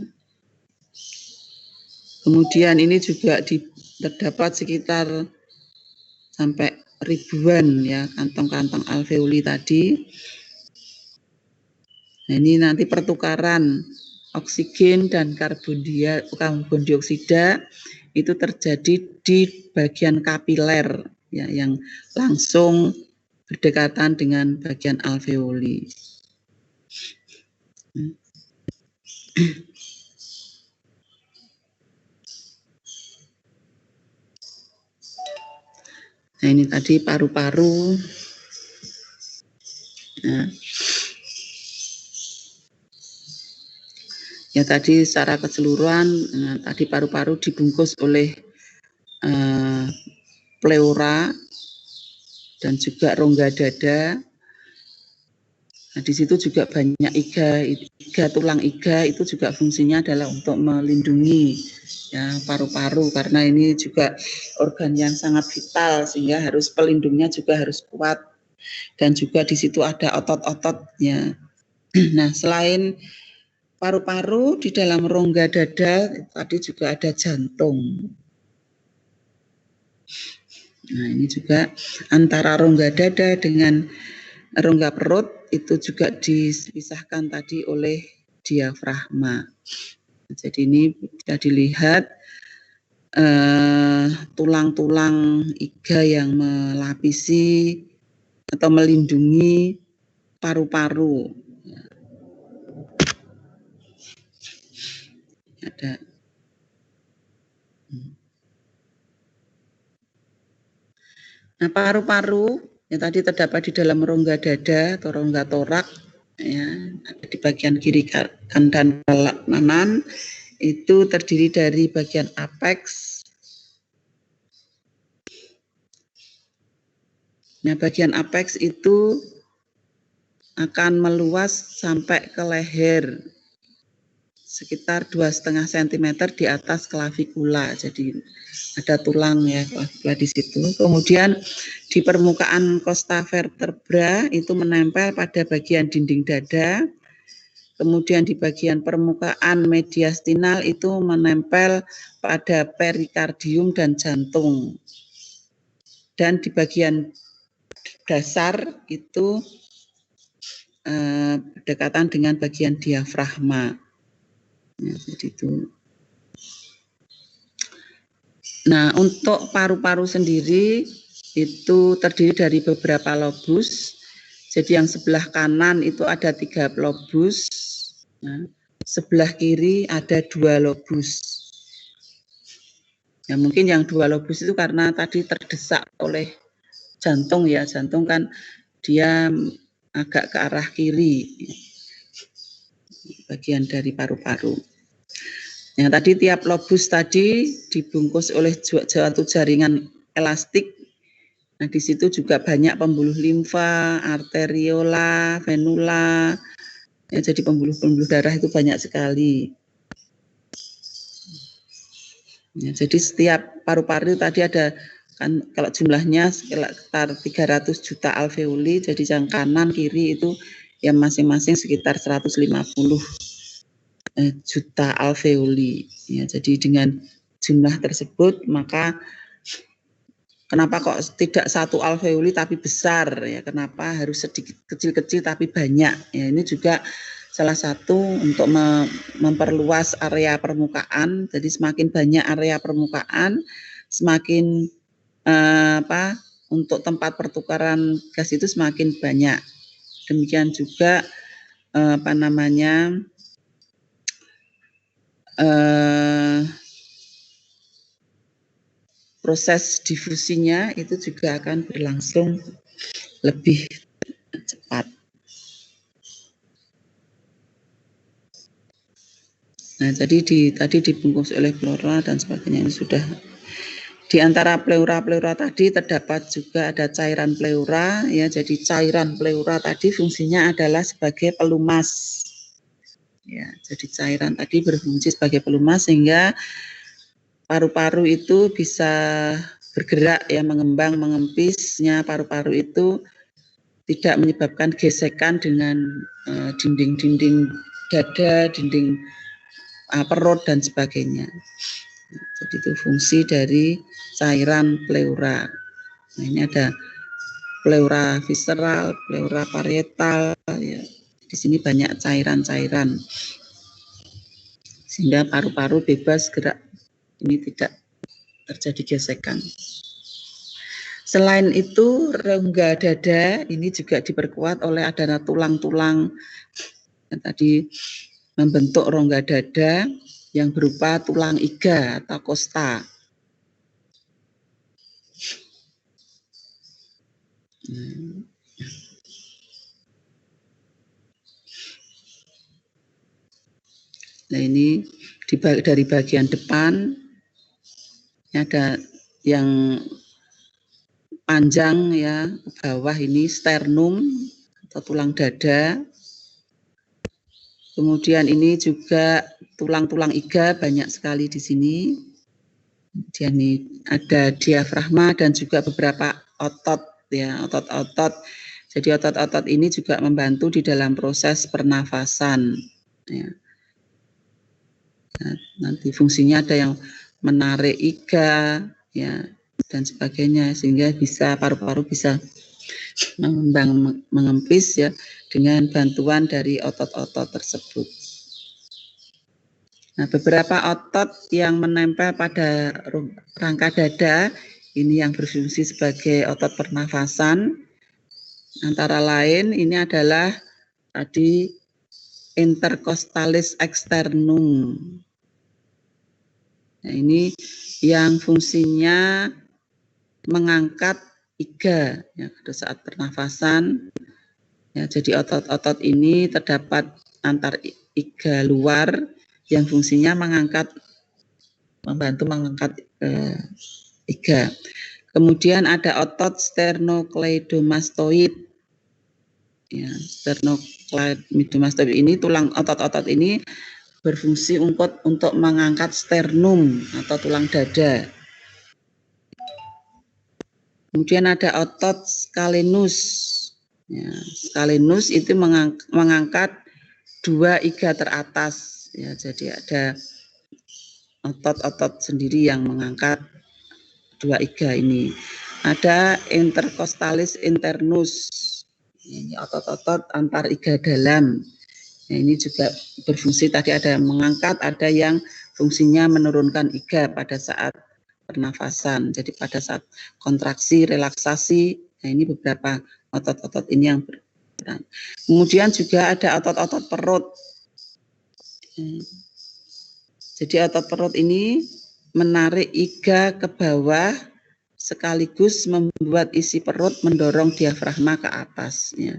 Kemudian ini juga terdapat sekitar sampai ribuan, ya, kantong-kantong alveoli tadi. Nah, ini nanti pertukaran oksigen dan karbon dioksida itu terjadi di bagian kapiler, ya, yang langsung berdekatan dengan bagian alveoli. Nah, ini tadi paru-paru. Nah, ya tadi secara keseluruhan, tadi paru-paru dibungkus oleh pleura dan juga rongga dada. Nah, di situ juga banyak iga, tulang iga itu juga fungsinya adalah untuk melindungi, ya, paru-paru karena ini juga organ yang sangat vital sehingga harus pelindungnya juga harus kuat dan juga di situ ada otot-ototnya. Nah, selain paru-paru di dalam rongga dada tadi juga ada jantung. Nah, ini juga antara rongga dada dengan rongga perut itu juga dipisahkan tadi oleh diafragma. Jadi ini bisa dilihat tulang-tulang iga yang melapisi atau melindungi paru-paru. Ada. Nah, paru-paru yang tadi terdapat di dalam rongga dada atau rongga torak, ya, ada di bagian kiri dan kanan itu terdiri dari bagian apeks. Nah, bagian apeks itu akan meluas sampai ke leher sekitar 2,5 cm di atas klavikula. Jadi ada tulang ya klavikula di situ. Kemudian di permukaan costa vertebra itu menempel pada bagian dinding dada. Kemudian di bagian permukaan mediastinal itu menempel pada perikardium dan jantung. Dan di bagian dasar itu berdekatan dengan bagian diafragma. Ya, jadi itu. Nah, untuk paru-paru sendiri itu terdiri dari beberapa lobus. Jadi yang sebelah kanan itu ada 3 lobus. Nah, sebelah kiri ada 2 lobus. Ya, mungkin yang 2 lobus itu karena tadi terdesak oleh jantung ya. Jantung kan dia agak ke arah kiri. Bagian dari paru-paru. Yang tadi tiap lobus tadi dibungkus oleh suatu jaringan elastik. Nah, di situ juga banyak pembuluh limfa, arteriola, venula. Ya, jadi pembuluh-pembuluh darah itu banyak sekali. Ya, jadi setiap paru-paru tadi ada kan kalau jumlahnya sekitar 300 juta alveoli, jadi yang kanan kiri itu ya masing-masing sekitar 150 juta alveoli. Ya, jadi dengan jumlah tersebut maka kenapa kok tidak 1 alveoli tapi besar ya? Kenapa harus sedikit kecil-kecil tapi banyak? Ya, ini juga salah satu untuk memperluas area permukaan. Jadi semakin banyak area permukaan, semakin untuk tempat pertukaran gas itu semakin banyak. Demikian juga proses difusinya itu juga akan berlangsung lebih cepat. Nah, jadi tadi dibungkus oleh pleura dan sebagainya ini sudah. Di antara pleura-pleura tadi terdapat juga ada cairan pleura ya. Jadi cairan pleura tadi fungsinya adalah sebagai pelumas. Ya, jadi cairan tadi berfungsi sebagai pelumas sehingga paru-paru itu bisa bergerak ya, mengembang, mengempisnya paru-paru itu tidak menyebabkan gesekan dengan dinding-dinding dada, dinding perut dan sebagainya. Jadi itu fungsi dari cairan pleura. Nah, ini ada pleura visceral, pleura parietal ya. Di sini banyak cairan-cairan sehingga paru-paru bebas gerak. Ini tidak terjadi gesekan. Selain itu, rongga dada ini juga diperkuat oleh adanya tulang-tulang yang tadi membentuk rongga dada yang berupa tulang iga atau kosta. Nah, ini dari bagian depan ada yang panjang ya, bawah ini sternum atau tulang dada. Kemudian ini juga tulang-tulang iga banyak sekali di sini. Kemudian ini ada diafragma dan juga beberapa otot ya, otot-otot. Jadi otot-otot ini juga membantu di dalam proses pernafasan. Ya. Nah, nanti fungsinya ada yang menarik iga ya dan sebagainya sehingga bisa paru-paru bisa mengembang mengempis ya dengan bantuan dari otot-otot tersebut. Nah, beberapa otot yang menempel pada rangka dada ini yang berfungsi sebagai otot pernafasan. Antara lain ini adalah tadi intercostalis externum. Nah, ini yang fungsinya mengangkat iga ya, pada saat pernafasan. Ya, jadi otot-otot ini terdapat antar iga luar yang fungsinya membantu mengangkat iga. Kemudian ada otot sternocleidomastoid. Ya, sternocleidomastoid ini tulang otot-otot ini berfungsi untuk mengangkat sternum atau tulang dada. Kemudian ada otot scalenus. Ya, scalenus itu mengangkat dua iga teratas. Ya, jadi ada otot-otot sendiri yang mengangkat dua iga ini. Ada intercostalis internus. Ini otot-otot antar iga dalam. Nah, ini juga berfungsi, tadi ada yang mengangkat, ada yang fungsinya menurunkan iga pada saat pernafasan. Jadi pada saat kontraksi, relaksasi, nah ini beberapa otot-otot ini yang berperan. Kemudian juga ada otot-otot perut. Jadi otot perut ini menarik iga ke bawah sekaligus membuat isi perut mendorong diafragma ke atas. Ya.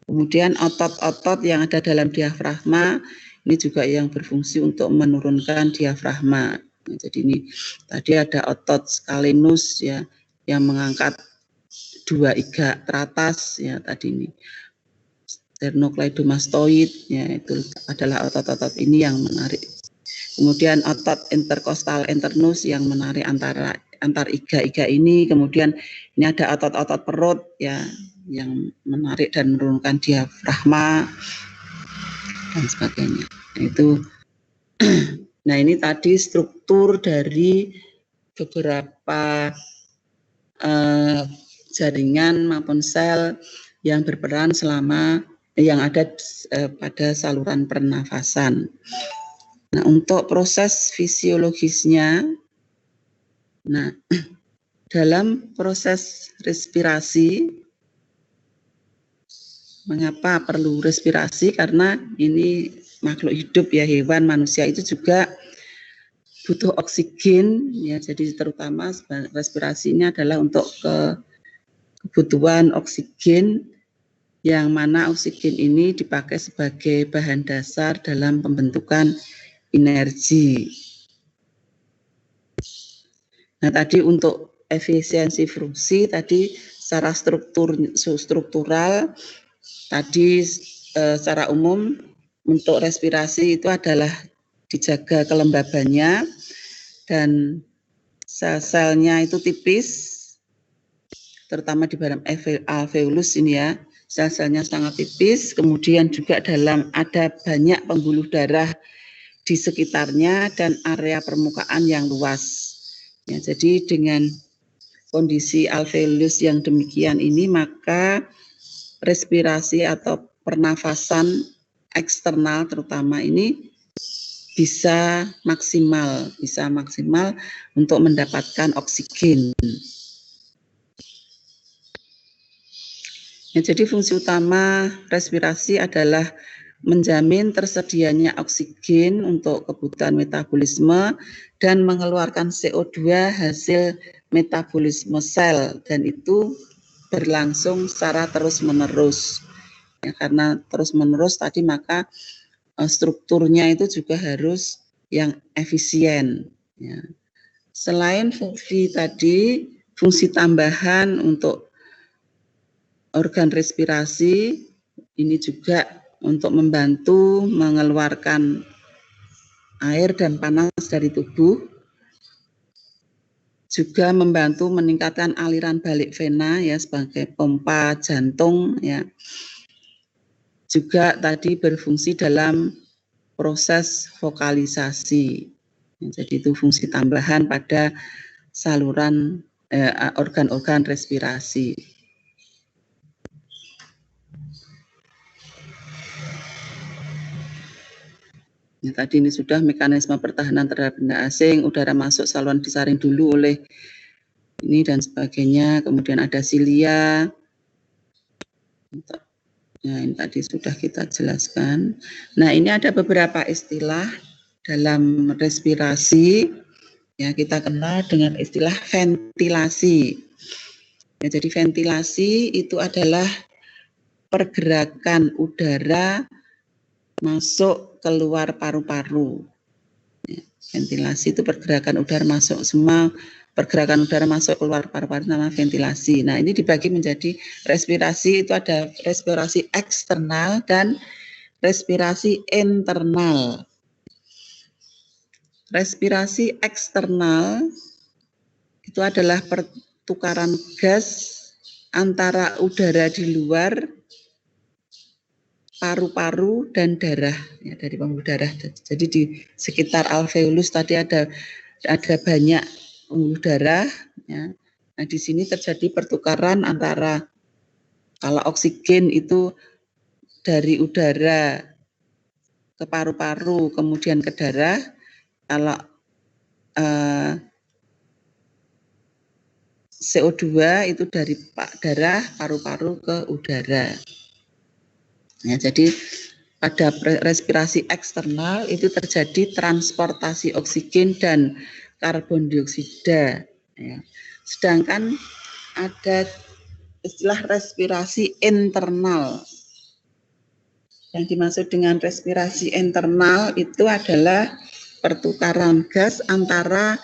Kemudian otot-otot yang ada dalam diafragma ini juga yang berfungsi untuk menurunkan diafragma. Nah, jadi ini tadi ada otot scalenus ya yang mengangkat dua iga teratas ya tadi ini. Sternocleidomastoid ya itu adalah otot-otot ini yang menarik. Kemudian otot intercostal internus yang menarik antar iga-iga ini. Kemudian ini ada otot-otot perut ya yang menarik dan menurunkan diafragma dan sebagainya. Itu nah ini tadi struktur dari beberapa jaringan maupun sel yang berperan selama yang ada pada saluran pernafasan. Nah, untuk proses fisiologisnya, nah dalam proses respirasi, mengapa perlu respirasi? Karena ini makhluk hidup ya, hewan, manusia itu juga butuh oksigen ya. Jadi terutama respirasi ini adalah untuk kebutuhan oksigen, yang mana oksigen ini dipakai sebagai bahan dasar dalam pembentukan energi. Nah, tadi untuk efisiensi fungsi tadi secara struktural tadi secara umum untuk respirasi itu adalah dijaga kelembabannya dan sel-selnya itu tipis, terutama di dalam alveolus ini ya, sel-selnya sangat tipis, kemudian juga ada banyak pembuluh darah di sekitarnya dan area permukaan yang luas. Ya, jadi dengan kondisi alveolus yang demikian ini, maka respirasi atau pernafasan eksternal terutama ini bisa maksimal untuk mendapatkan oksigen. Ya, jadi fungsi utama respirasi adalah menjamin tersedianya oksigen untuk kebutuhan metabolisme dan mengeluarkan CO2 hasil metabolisme sel, dan itu berlangsung secara terus-menerus. Ya, karena terus-menerus tadi maka strukturnya itu juga harus yang efisien. Ya. Selain fungsi tadi, fungsi tambahan untuk organ respirasi ini juga untuk membantu mengeluarkan air dan panas dari tubuh, juga membantu meningkatkan aliran balik vena ya sebagai pompa jantung ya. Juga tadi berfungsi dalam proses vokalisasi. Jadi itu fungsi tambahan pada saluran organ-organ respirasi. Ya, tadi ini sudah mekanisme pertahanan terhadap benda asing, udara masuk saluran disaring dulu oleh ini dan sebagainya. Kemudian ada silia. Nah, ini tadi sudah kita jelaskan. Nah, ini ada beberapa istilah dalam respirasi. Ya, kita kenal dengan istilah ventilasi. Ya, jadi ventilasi itu adalah pergerakan udara masuk keluar paru-paru. Ya, ventilasi itu pergerakan udara masuk semua pergerakan udara masuk keluar paru-paru nama ventilasi. Nah, ini dibagi menjadi respirasi, itu ada respirasi eksternal dan respirasi internal. Respirasi eksternal itu adalah pertukaran gas antara udara di luar paru-paru dan darah, ya, dari pembuluh darah. Jadi di sekitar alveolus tadi ada banyak pembuluh darah, ya. Nah, di sini terjadi pertukaran antara, kalau oksigen itu dari udara ke paru-paru kemudian ke darah, kalau CO2 itu dari darah paru-paru ke udara. Ya, jadi pada respirasi eksternal itu terjadi transportasi oksigen dan karbon dioksida. Ya. Sedangkan ada istilah respirasi internal. Yang dimaksud dengan respirasi internal itu adalah pertukaran gas antara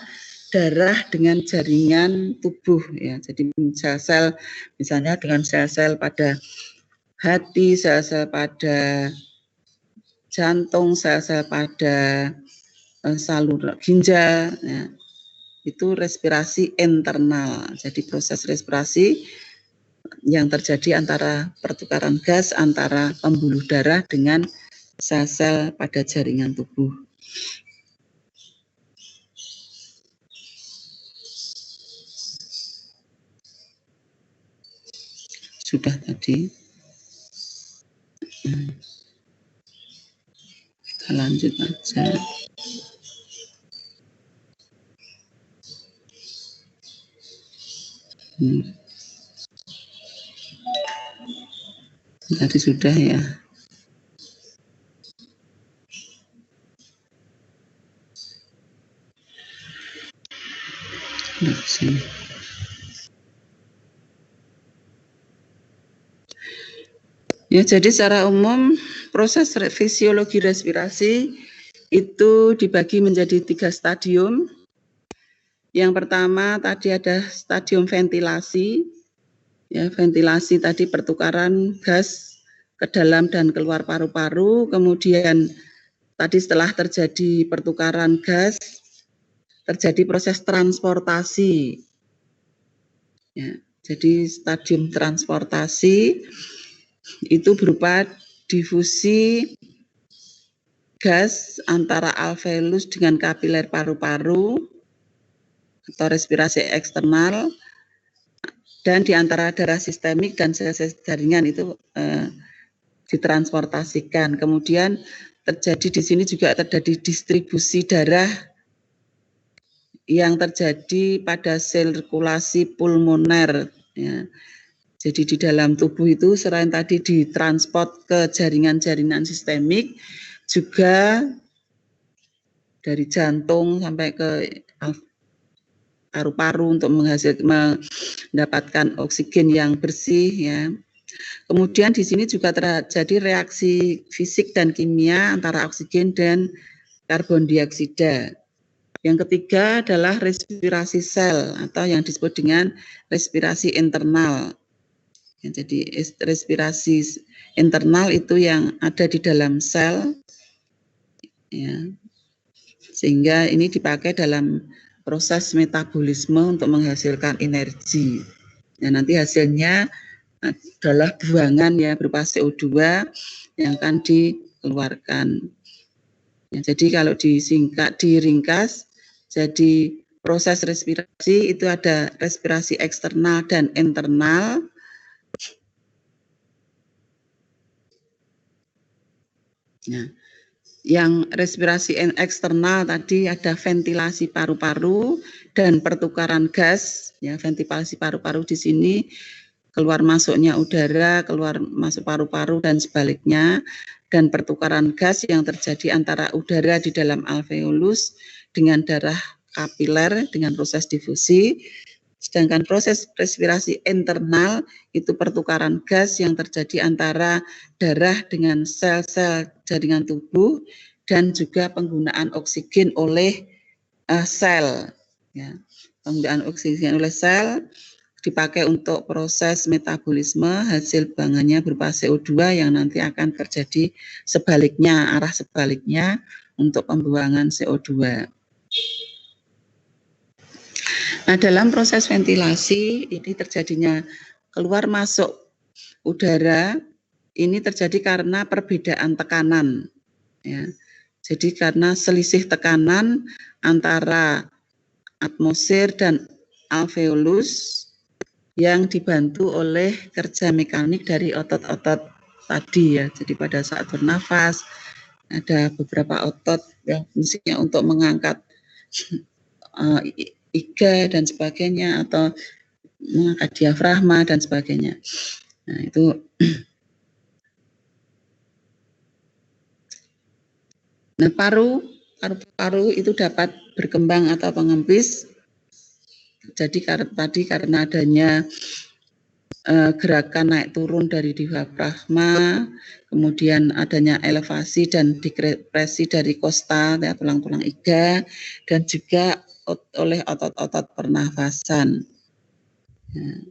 darah dengan jaringan tubuh. Ya. Jadi sel-sel, misalnya dengan sel-sel pada hati, sel-sel pada jantung, sel-sel pada saluran ginjal, ya, itu respirasi internal. Jadi proses respirasi yang terjadi antara pertukaran gas antara pembuluh darah dengan sel-sel pada jaringan tubuh. Sudah tadi. Kita lanjut aja. Tadi sudah ya. Ya, jadi secara umum proses fisiologi respirasi itu dibagi menjadi 3 stadium. Yang pertama tadi ada stadium ventilasi. Ya, ventilasi tadi pertukaran gas ke dalam dan keluar paru-paru. Kemudian tadi setelah terjadi pertukaran gas, terjadi proses transportasi. Ya, jadi stadium transportasi itu berupa difusi gas antara alveolus dengan kapiler paru-paru atau respirasi eksternal, dan di antara darah sistemik dan sel-sel jaringan itu ditransportasikan. Kemudian terjadi di sini juga terjadi distribusi darah yang terjadi pada sirkulasi pulmoner. Ya. Jadi di dalam tubuh itu selain tadi ditransport ke jaringan-jaringan sistemik, juga dari jantung sampai ke paru-paru untuk mendapatkan oksigen yang bersih, ya. Kemudian di sini juga terjadi reaksi fisik dan kimia antara oksigen dan karbon dioksida. Yang ketiga adalah respirasi sel atau yang disebut dengan respirasi internal. Ya, jadi respirasi internal itu yang ada di dalam sel, ya, sehingga ini dipakai dalam proses metabolisme untuk menghasilkan energi. Ya, nanti hasilnya adalah buangan ya berupa CO2 yang akan dikeluarkan. Ya, jadi kalau diringkas, jadi proses respirasi itu ada respirasi eksternal dan internal. Nah, yang respirasi eksternal tadi ada ventilasi paru-paru dan pertukaran gas, ya, ventilasi paru-paru di sini keluar masuknya udara, keluar masuk paru-paru dan sebaliknya, dan pertukaran gas yang terjadi antara udara di dalam alveolus dengan darah kapiler dengan proses difusi. Sedangkan proses respirasi internal itu pertukaran gas yang terjadi antara darah dengan sel-sel jaringan tubuh dan juga penggunaan oksigen oleh sel. Ya. Penggunaan oksigen oleh sel dipakai untuk proses metabolisme, hasil buangannya berupa CO2 yang nanti akan terjadi sebaliknya, arah sebaliknya untuk pembuangan CO2. Nah, dalam proses ventilasi ini terjadinya keluar masuk udara ini terjadi karena perbedaan tekanan, ya. Jadi karena selisih tekanan antara atmosfer dan alveolus yang dibantu oleh kerja mekanik dari otot-otot tadi, ya. Jadi pada saat bernafas ada beberapa otot yang fungsinya untuk mengangkat iga dan sebagainya, atau mengangkat diafragma dan sebagainya. Nah, itu paru-paru itu dapat berkembang atau mengempis. Jadi karena adanya gerakan naik turun dari diafragma, kemudian adanya elevasi dan depresi dari kosta, ya, tulang-tulang iga, dan juga oleh otot-otot pernafasan. Ya.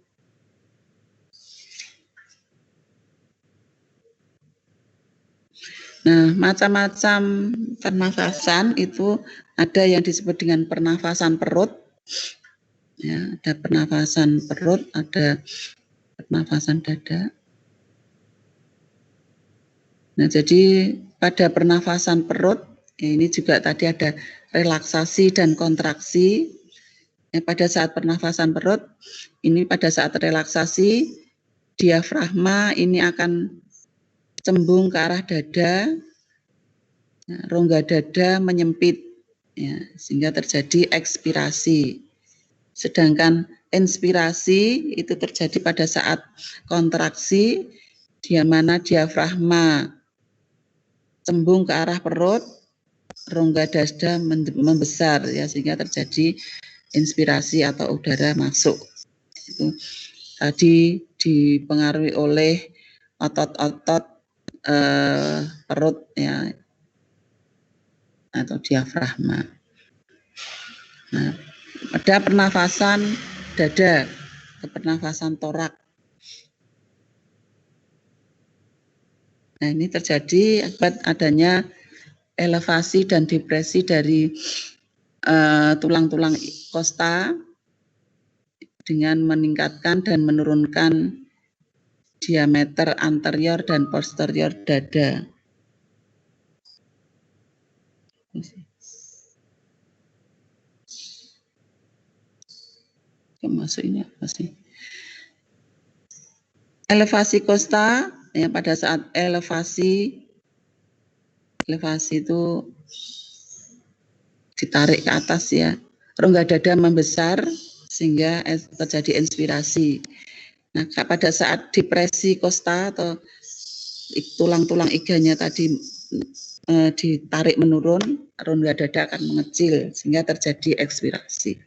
Nah, macam-macam pernafasan itu ada yang disebut dengan pernafasan perut. Ya, ada pernafasan perut, ada pernafasan dada. Nah, jadi pada pernafasan perut, ya ini juga tadi ada relaksasi dan kontraksi. Ya, pada saat pernafasan perut, ini pada saat relaksasi, diafragma ini akan cembung ke arah dada, ya, rongga dada menyempit, ya, sehingga terjadi ekspirasi. Sedangkan inspirasi itu terjadi pada saat kontraksi, di mana diafragma cembung ke arah perut, rongga dada membesar, ya, sehingga terjadi inspirasi atau udara masuk. Itu tadi dipengaruhi oleh otot-otot perut, ya, atau diafragma. Nah, ada pernafasan dada, pernafasan torak. Nah, ini terjadi akibat adanya elevasi dan depresi dari tulang-tulang kosta dengan meningkatkan dan menurunkan diameter anterior dan posterior dada. Masuk ini apa sih? Elevasi kosta, ya, pada saat elevasi itu ditarik ke atas, ya, rongga dada membesar sehingga terjadi inspirasi. Nah, pada saat depresi kosta atau tulang-tulang iganya tadi ditarik menurun, rongga dada akan mengecil sehingga terjadi ekspirasi.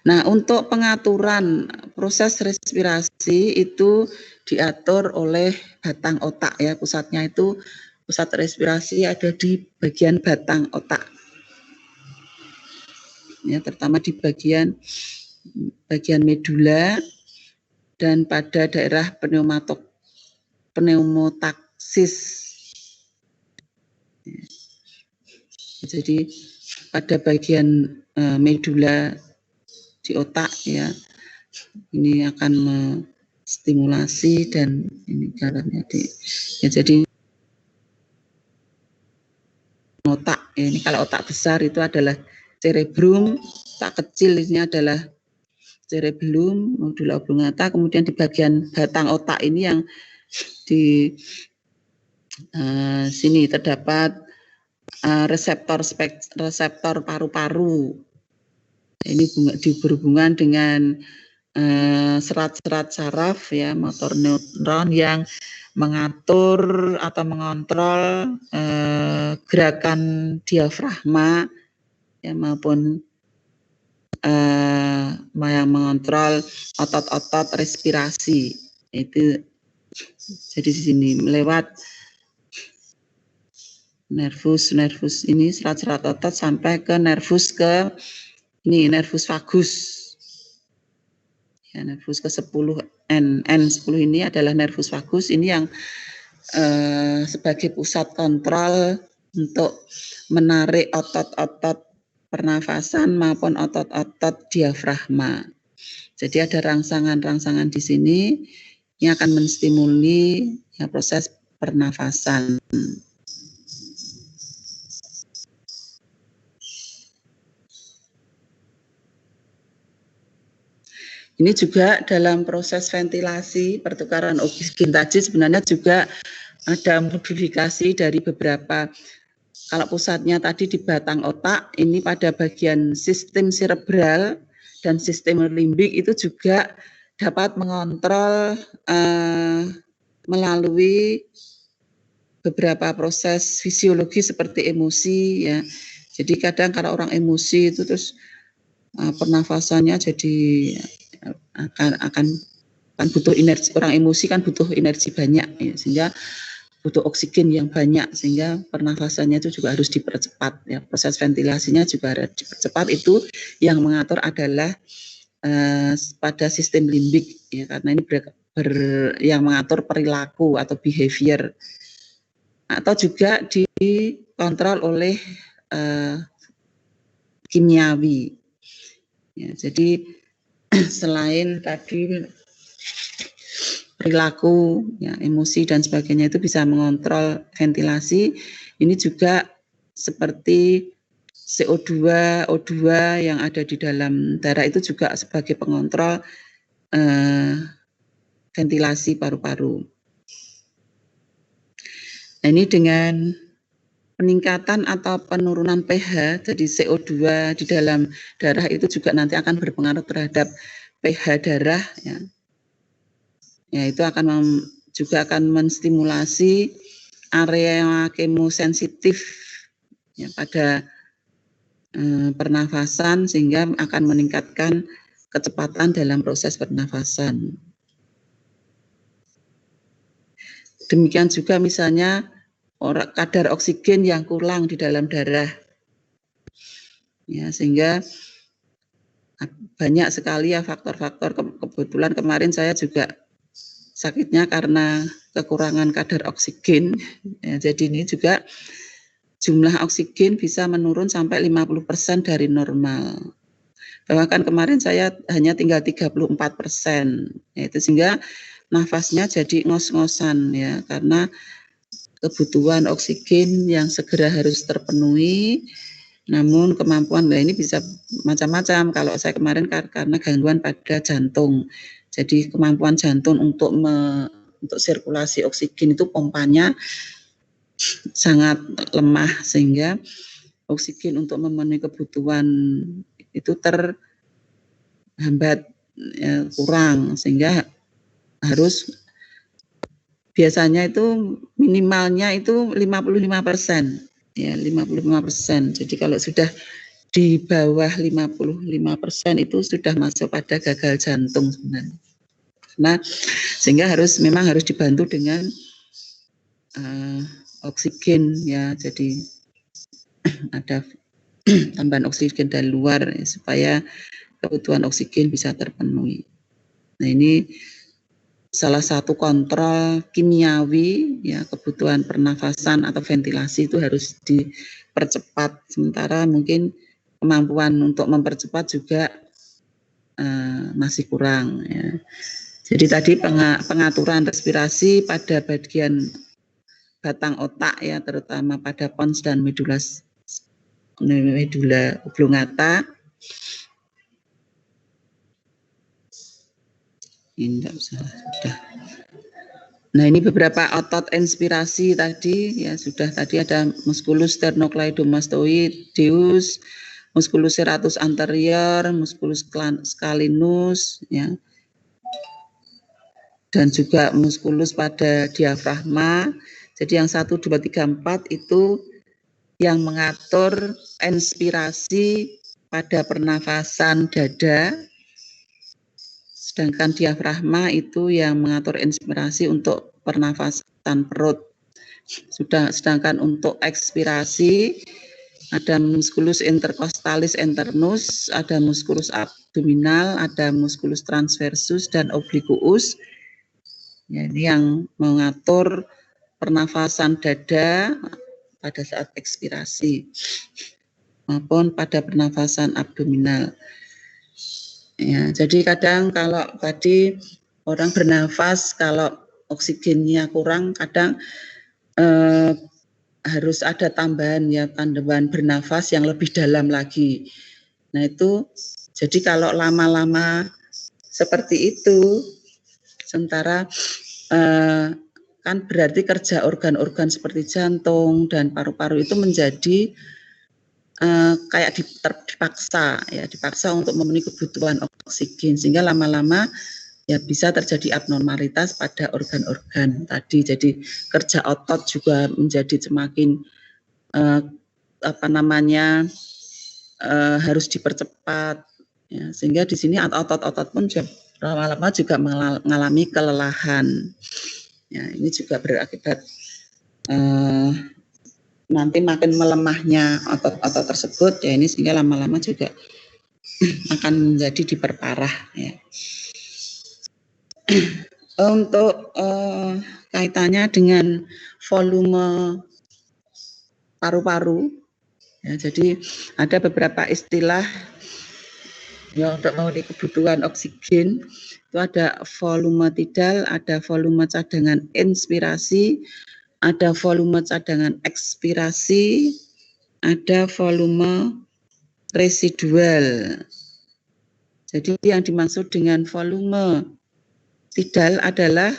Nah, untuk pengaturan proses respirasi itu diatur oleh batang otak, ya. Pusatnya itu, pusat respirasi ada di bagian batang otak. Ya, terutama di bagian medula dan pada daerah pneumotaksis. Jadi pada bagian medula di otak, ya, ini akan menstimulasi dan ini jalannya ya, jadi otak, ya, ini kalau otak besar itu adalah cerebrum, otak kecil ini adalah cerebellum, medulla oblongata, kemudian di bagian batang otak ini yang di sini terdapat reseptor paru-paru. Ini berhubungan dengan serat-serat saraf, ya, motor neuron yang mengatur atau mengontrol gerakan diafragma, ya, maupun yang mengontrol otot-otot respirasi. Itu jadi di sini lewat nervus ini serat-serat otot sampai ke nervus vagus. Ya, nervus ke-10 N10 ini adalah nervus vagus, ini yang sebagai pusat kontrol untuk menarik otot-otot pernafasan maupun otot-otot diafragma. Jadi ada rangsangan-rangsangan di sini yang akan menstimuli ya, proses pernafasan. Ini juga dalam proses ventilasi pertukaran oksigen tadi sebenarnya juga ada modifikasi dari beberapa, kalau pusatnya tadi di batang otak, ini pada bagian sistem cerebral dan sistem limbik itu juga dapat mengontrol melalui beberapa proses fisiologi seperti emosi ya. Jadi kadang kalau orang emosi itu terus pernafasannya jadi akan butuh energi, orang emosi kan butuh energi banyak ya, sehingga butuh oksigen yang banyak, sehingga pernafasannya itu juga harus dipercepat ya, proses ventilasinya juga harus dipercepat. Itu yang mengatur adalah pada sistem limbik ya, karena ini yang mengatur perilaku atau behavior, atau juga dikontrol oleh kimiawi ya. Jadi selain tadi perilaku, ya, emosi dan sebagainya itu bisa mengontrol ventilasi, ini juga seperti CO2, O2 yang ada di dalam darah itu juga sebagai pengontrol ventilasi paru-paru. Nah, ini dengan peningkatan atau penurunan pH, jadi CO2 di dalam darah itu juga nanti akan berpengaruh terhadap pH darah ya. Ya, itu juga akan menstimulasi area kemosensitif ya, pada pernafasan, sehingga akan meningkatkan kecepatan dalam proses pernafasan. Demikian juga misalnya kadar oksigen yang kurang di dalam darah, ya, sehingga banyak sekali ya faktor-faktor. Kebetulan kemarin saya juga sakitnya karena kekurangan kadar oksigen, ya, jadi ini juga jumlah oksigen bisa menurun sampai 50% dari normal. Bahkan kemarin saya hanya tinggal 34%, yaitu sehingga nafasnya jadi ngos-ngosan ya, karena kebutuhan oksigen yang segera harus terpenuhi, namun kemampuan ini bisa macam-macam. Kalau saya kemarin karena gangguan pada jantung, jadi kemampuan jantung untuk sirkulasi oksigen itu pompanya sangat lemah, sehingga oksigen untuk memenuhi kebutuhan itu terhambat ya, kurang, sehingga harus biasanya itu minimalnya itu 55%, ya 55%. Jadi kalau sudah di bawah 55% itu sudah masuk pada gagal jantung sebenarnya. Nah, sehingga memang harus dibantu dengan oksigen ya. Jadi ada tambahan oksigen dari luar ya, supaya kebutuhan oksigen bisa terpenuhi. Nah, ini salah satu kontrol kimiawi ya, kebutuhan pernafasan atau ventilasi itu harus dipercepat, sementara mungkin kemampuan untuk mempercepat juga masih kurang ya. Jadi tadi pengaturan respirasi pada bagian batang otak ya, terutama pada pons dan medula oblongata. Ini enggak usah, sudah. Nah, ini beberapa otot inspirasi tadi ya, sudah tadi ada musculus sternocleidomastoideus, musculus serratus anterior, musculus scalenus ya. Dan juga musculus pada diafragma. Jadi yang 1 2 3 4 itu yang mengatur inspirasi pada pernafasan dada. Sedangkan diafragma itu yang mengatur inspirasi untuk pernafasan perut. Sedangkan untuk ekspirasi ada musculus intercostalis internus, ada musculus abdominal, ada musculus transversus dan obliquus. Ya, ini yang mengatur pernafasan dada pada saat ekspirasi maupun pada pernafasan abdominal. Ya, jadi kadang kalau tadi orang bernafas kalau oksigennya kurang, kadang harus ada tambahan ya, tambahan bernafas yang lebih dalam lagi. Nah itu, jadi kalau lama-lama seperti itu, sementara kan berarti kerja organ-organ seperti jantung dan paru-paru itu menjadi kayak dipaksa ya, dipaksa untuk memenuhi kebutuhan oksigen, sehingga lama-lama ya bisa terjadi abnormalitas pada organ-organ tadi. Jadi kerja otot juga menjadi semakin harus dipercepat ya, sehingga di sini otot-otot pun lama-lama juga mengalami kelelahan. Ya, ini juga berakibat nanti makin melemahnya otot-otot tersebut ya, ini sehingga lama-lama juga akan menjadi diperparah ya. Untuk kaitannya dengan volume paru-paru, ya, jadi ada beberapa istilah yang untuk memenuhi kebutuhan oksigen. Itu ada volume tidal, ada volume cadangan inspirasi, ada volume cadangan ekspirasi, ada volume residual. Jadi yang dimaksud dengan volume tidal adalah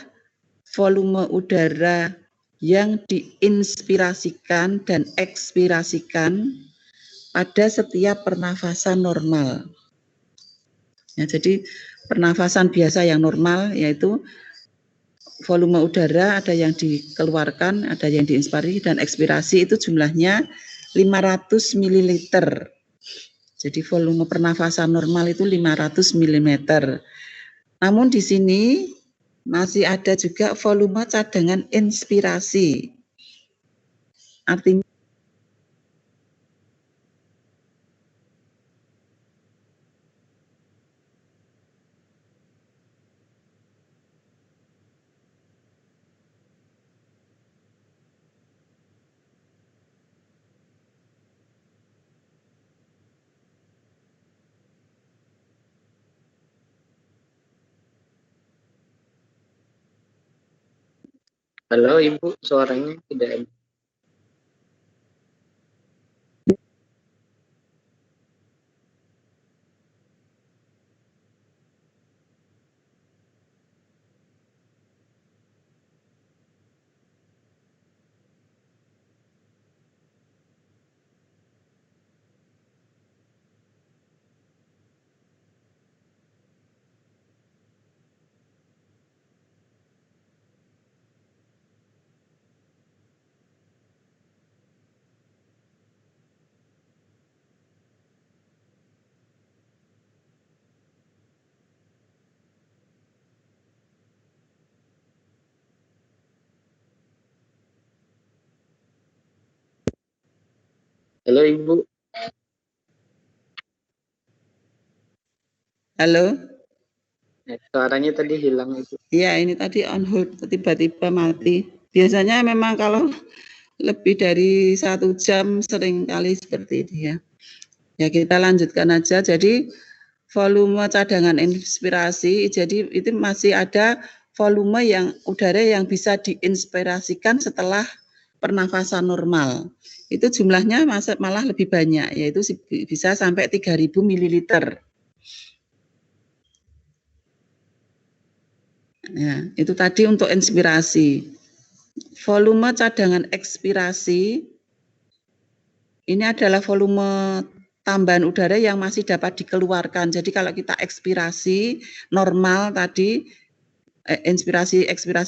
volume udara yang diinspirasikan dan ekspirasikan pada setiap pernafasan normal. Ya, jadi pernafasan biasa yang normal yaitu volume udara ada yang dikeluarkan, ada yang diinspirasi, dan ekspirasi itu jumlahnya 500 ml. Jadi volume pernafasan normal itu 500 mm. Namun di sini masih ada juga volume cadangan inspirasi. Artinya Halo Ibu, suaranya tidak ada. Halo Ibu. halo. Suaranya tadi hilang Ibu. Ya, ini tadi on hold, tiba-tiba mati. Biasanya memang kalau lebih dari 1 jam sering kali seperti ini ya. Ya kita lanjutkan aja. Jadi volume cadangan inspirasi, jadi itu masih ada volume yang udara yang bisa diinspirasikan setelah pernafasan normal. Itu jumlahnya malah lebih banyak, yaitu bisa sampai 3.000 ml. Ya, itu tadi untuk inspirasi. Volume cadangan ekspirasi ini adalah volume tambahan udara yang masih dapat dikeluarkan. Jadi kalau kita ekspirasi normal tadi, ekspirasi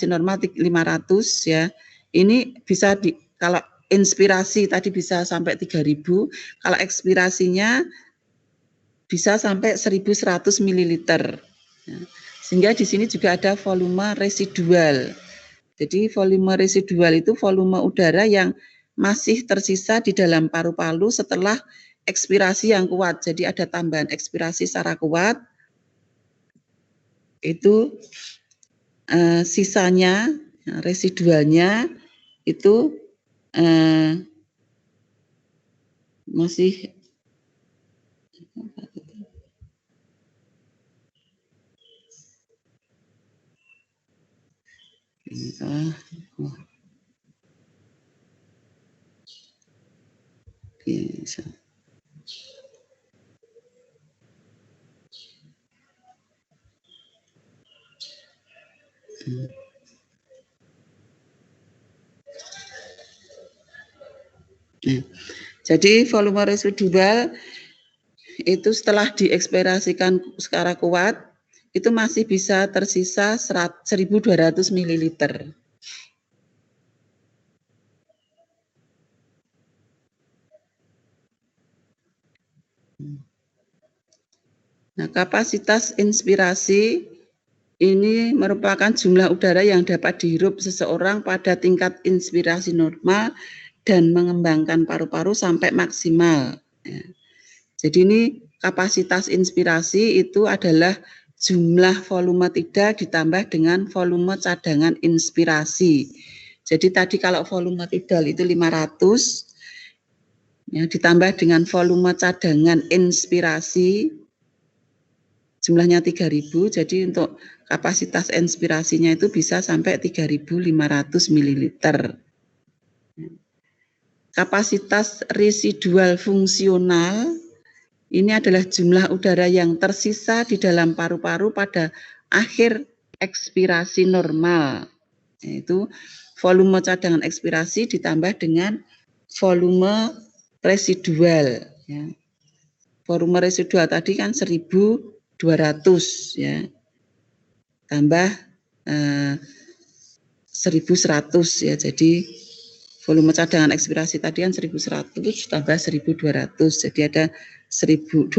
normal 500 ya. Ini bisa kalau inspirasi tadi bisa sampai 3.000, kalau ekspirasinya bisa sampai 1.100 ml. Ya. Sehingga di sini juga ada volume residual. Jadi volume residual itu volume udara yang masih tersisa di dalam paru-paru setelah ekspirasi yang kuat. Jadi ada tambahan ekspirasi secara kuat. Itu sisanya, residualnya itu masih bisa. Jadi volume residual itu setelah diekspirasikan secara kuat itu masih bisa tersisa 1.200 ml. Nah, kapasitas inspirasi ini merupakan jumlah udara yang dapat dihirup seseorang pada tingkat inspirasi normal dan mengembangkan paru-paru sampai maksimal. Ya. Jadi ini kapasitas inspirasi itu adalah jumlah volume tidak ditambah dengan volume cadangan inspirasi. Jadi tadi kalau volume tidal itu 500, ya, ditambah dengan volume cadangan inspirasi jumlahnya 3.000, jadi untuk kapasitas inspirasinya itu bisa sampai 3.500 ml. Kapasitas residual fungsional ini adalah jumlah udara yang tersisa di dalam paru-paru pada akhir ekspirasi normal. Yaitu volume cadangan ekspirasi ditambah dengan volume residual. Ya. Volume residual tadi kan 1.200 ya, tambah 1.100 ya, jadi volume cadangan ekspirasi tadi kan 1.100 tambah 1.200, jadi ada 2.300.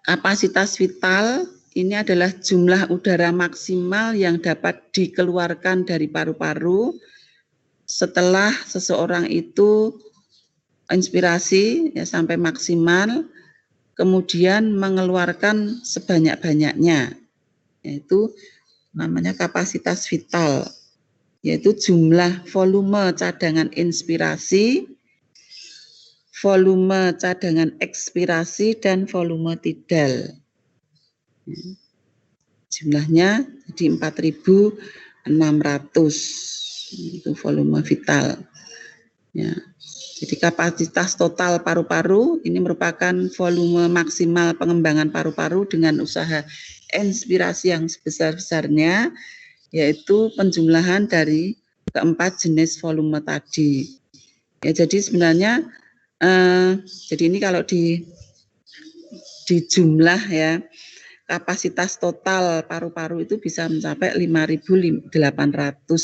Kapasitas vital ini adalah jumlah udara maksimal yang dapat dikeluarkan dari paru-paru setelah seseorang itu inspirasi ya, sampai maksimal, kemudian mengeluarkan sebanyak-banyaknya, yaitu namanya kapasitas vital, yaitu jumlah volume cadangan inspirasi, volume cadangan ekspirasi, dan volume tidal. Jumlahnya jadi 4.600, itu volume vital. Ya. Jadi kapasitas total paru-paru ini merupakan volume maksimal pengembangan paru-paru dengan usaha inspirasi yang sebesar-besarnya, yaitu penjumlahan dari keempat jenis volume tadi. Ya, jadi sebenarnya jadi ini kalau di jumlah ya, kapasitas total paru-paru itu bisa mencapai 5.800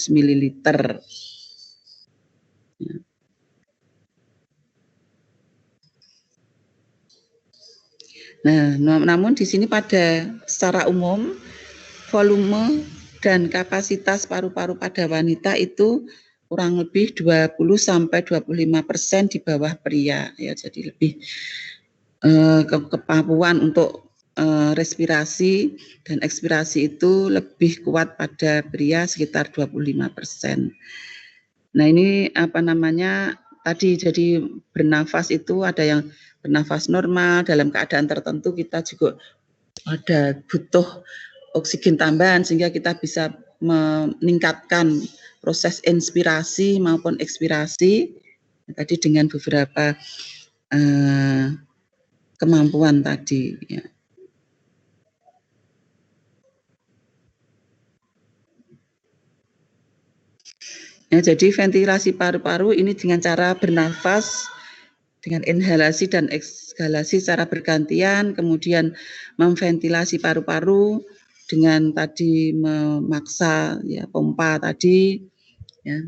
ml. Ya. Nah, namun di sini pada secara umum volume dan kapasitas paru-paru pada wanita itu kurang lebih 20-25% di bawah pria ya, jadi lebih kemampuan untuk respirasi dan ekspirasi itu lebih kuat pada pria sekitar 25%. Nah, ini apa namanya tadi, jadi bernafas itu ada yang bernafas normal, dalam keadaan tertentu kita juga ada butuh oksigen tambahan sehingga kita bisa meningkatkan proses inspirasi maupun ekspirasi tadi dengan beberapa kemampuan tadi ya. Ya, jadi ventilasi paru-paru ini dengan cara bernafas dengan inhalasi dan ekshalasi secara bergantian, kemudian memventilasi paru-paru dengan tadi memaksa ya pompa tadi ya.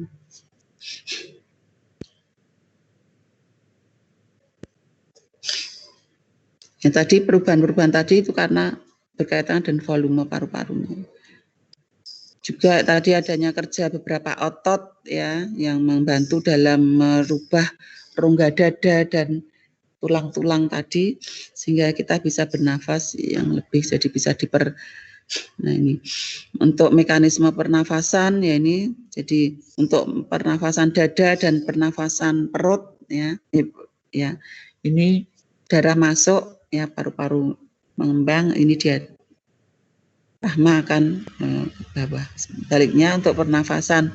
Yang tadi perubahan-perubahan tadi itu karena berkaitan dengan volume paru-parunya. Juga tadi adanya kerja beberapa otot ya yang membantu dalam merubah rongga dada dan tulang-tulang tadi sehingga kita bisa bernafas yang lebih jadi bisa nah ini untuk mekanisme pernafasan ya ini jadi untuk pernafasan dada dan pernafasan perut ya ini darah masuk ya paru-paru mengembang ini dia rahma akan bawah. Sebaliknya untuk pernafasan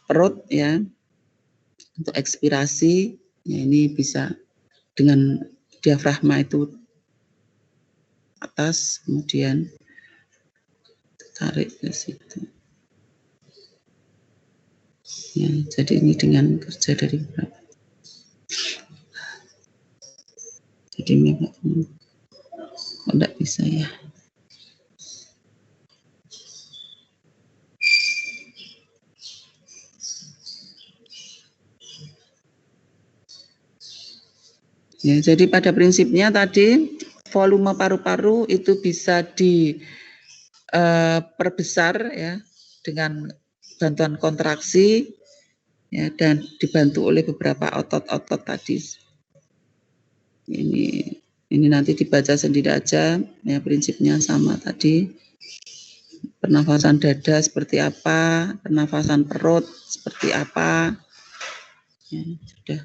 perut ya untuk ekspirasi ya ini bisa dengan diafragma itu atas kemudian tarik ke situ. Ya, jadi ini dengan kerja dari berapa? Jadi memang kok enggak bisa ya. Ya, jadi pada prinsipnya tadi volume paru-paru itu bisa diperbesar ya dengan bantuan kontraksi ya dan dibantu oleh beberapa otot-otot tadi. Ini nanti dibaca sendiri aja ya prinsipnya sama tadi. Pernafasan dada seperti apa, pernafasan perut seperti apa. Ya, sudah.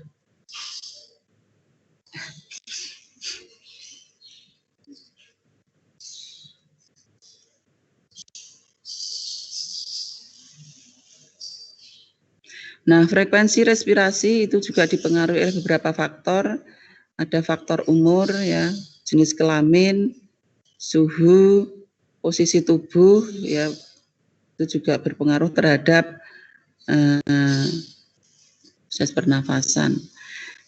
Nah, frekuensi respirasi itu juga dipengaruhi oleh beberapa faktor. Ada faktor umur, ya, jenis kelamin, suhu, posisi tubuh, ya, itu juga berpengaruh terhadap proses pernafasan.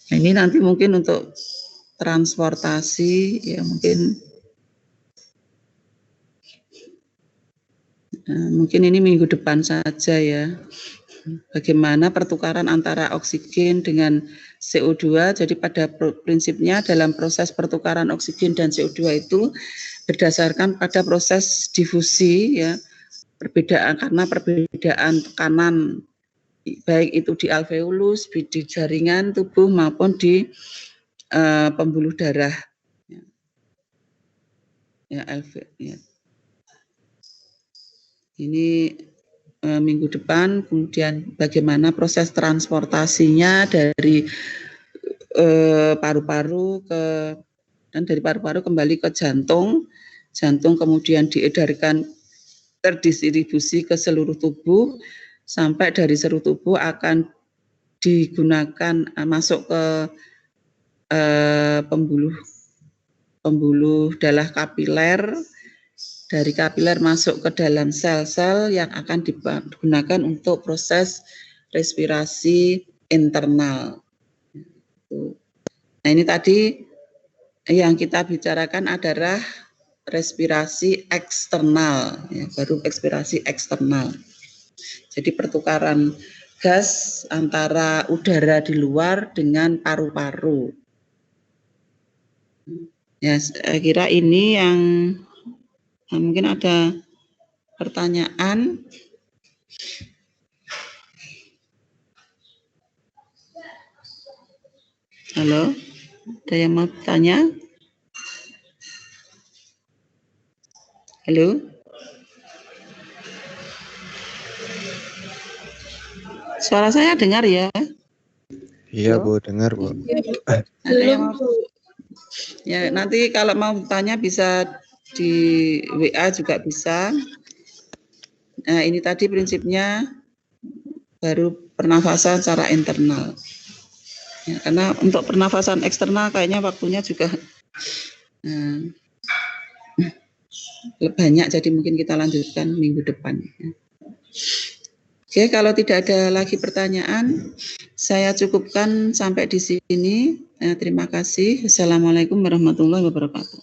Nah, ini nanti mungkin untuk transportasi, ya mungkin ini minggu depan saja ya. Bagaimana pertukaran antara oksigen dengan CO2. Jadi pada prinsipnya dalam proses pertukaran oksigen dan CO2 itu berdasarkan pada proses difusi ya, karena perbedaan tekanan baik itu di alveolus, di jaringan tubuh maupun di pembuluh darah. Ya, Ini minggu depan, kemudian bagaimana proses transportasinya dari paru-paru dan dari paru-paru kembali ke jantung kemudian diedarkan terdistribusi ke seluruh tubuh sampai dari seluruh tubuh akan digunakan masuk ke pembuluh darah kapiler. Dari kapiler masuk ke dalam sel-sel yang akan digunakan untuk proses respirasi internal. Nah, ini tadi yang kita bicarakan adalah respirasi eksternal, ya, baru respirasi eksternal. Jadi pertukaran gas antara udara di luar dengan paru-paru. Ya, saya kira ini yang mungkin ada pertanyaan. Halo, ada yang mau bertanya? Halo? Suara saya dengar ya? Iya, Bu, dengar, Bu. Ada yang mau? Ya, nanti kalau mau bertanya bisa di WA juga bisa. Nah, ini tadi prinsipnya baru pernafasan secara internal. Ya, karena untuk pernafasan eksternal kayaknya waktunya juga banyak, jadi mungkin kita lanjutkan minggu depan. Oke, kalau tidak ada lagi pertanyaan, saya cukupkan sampai di sini. Terima kasih. Assalamualaikum warahmatullahi wabarakatuh.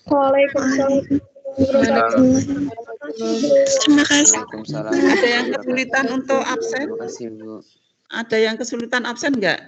Waalaikumsalam. Terima kasih. Ada yang kesulitan untuk absen? Terima kasih, Bu. Ada yang kesulitan absen enggak?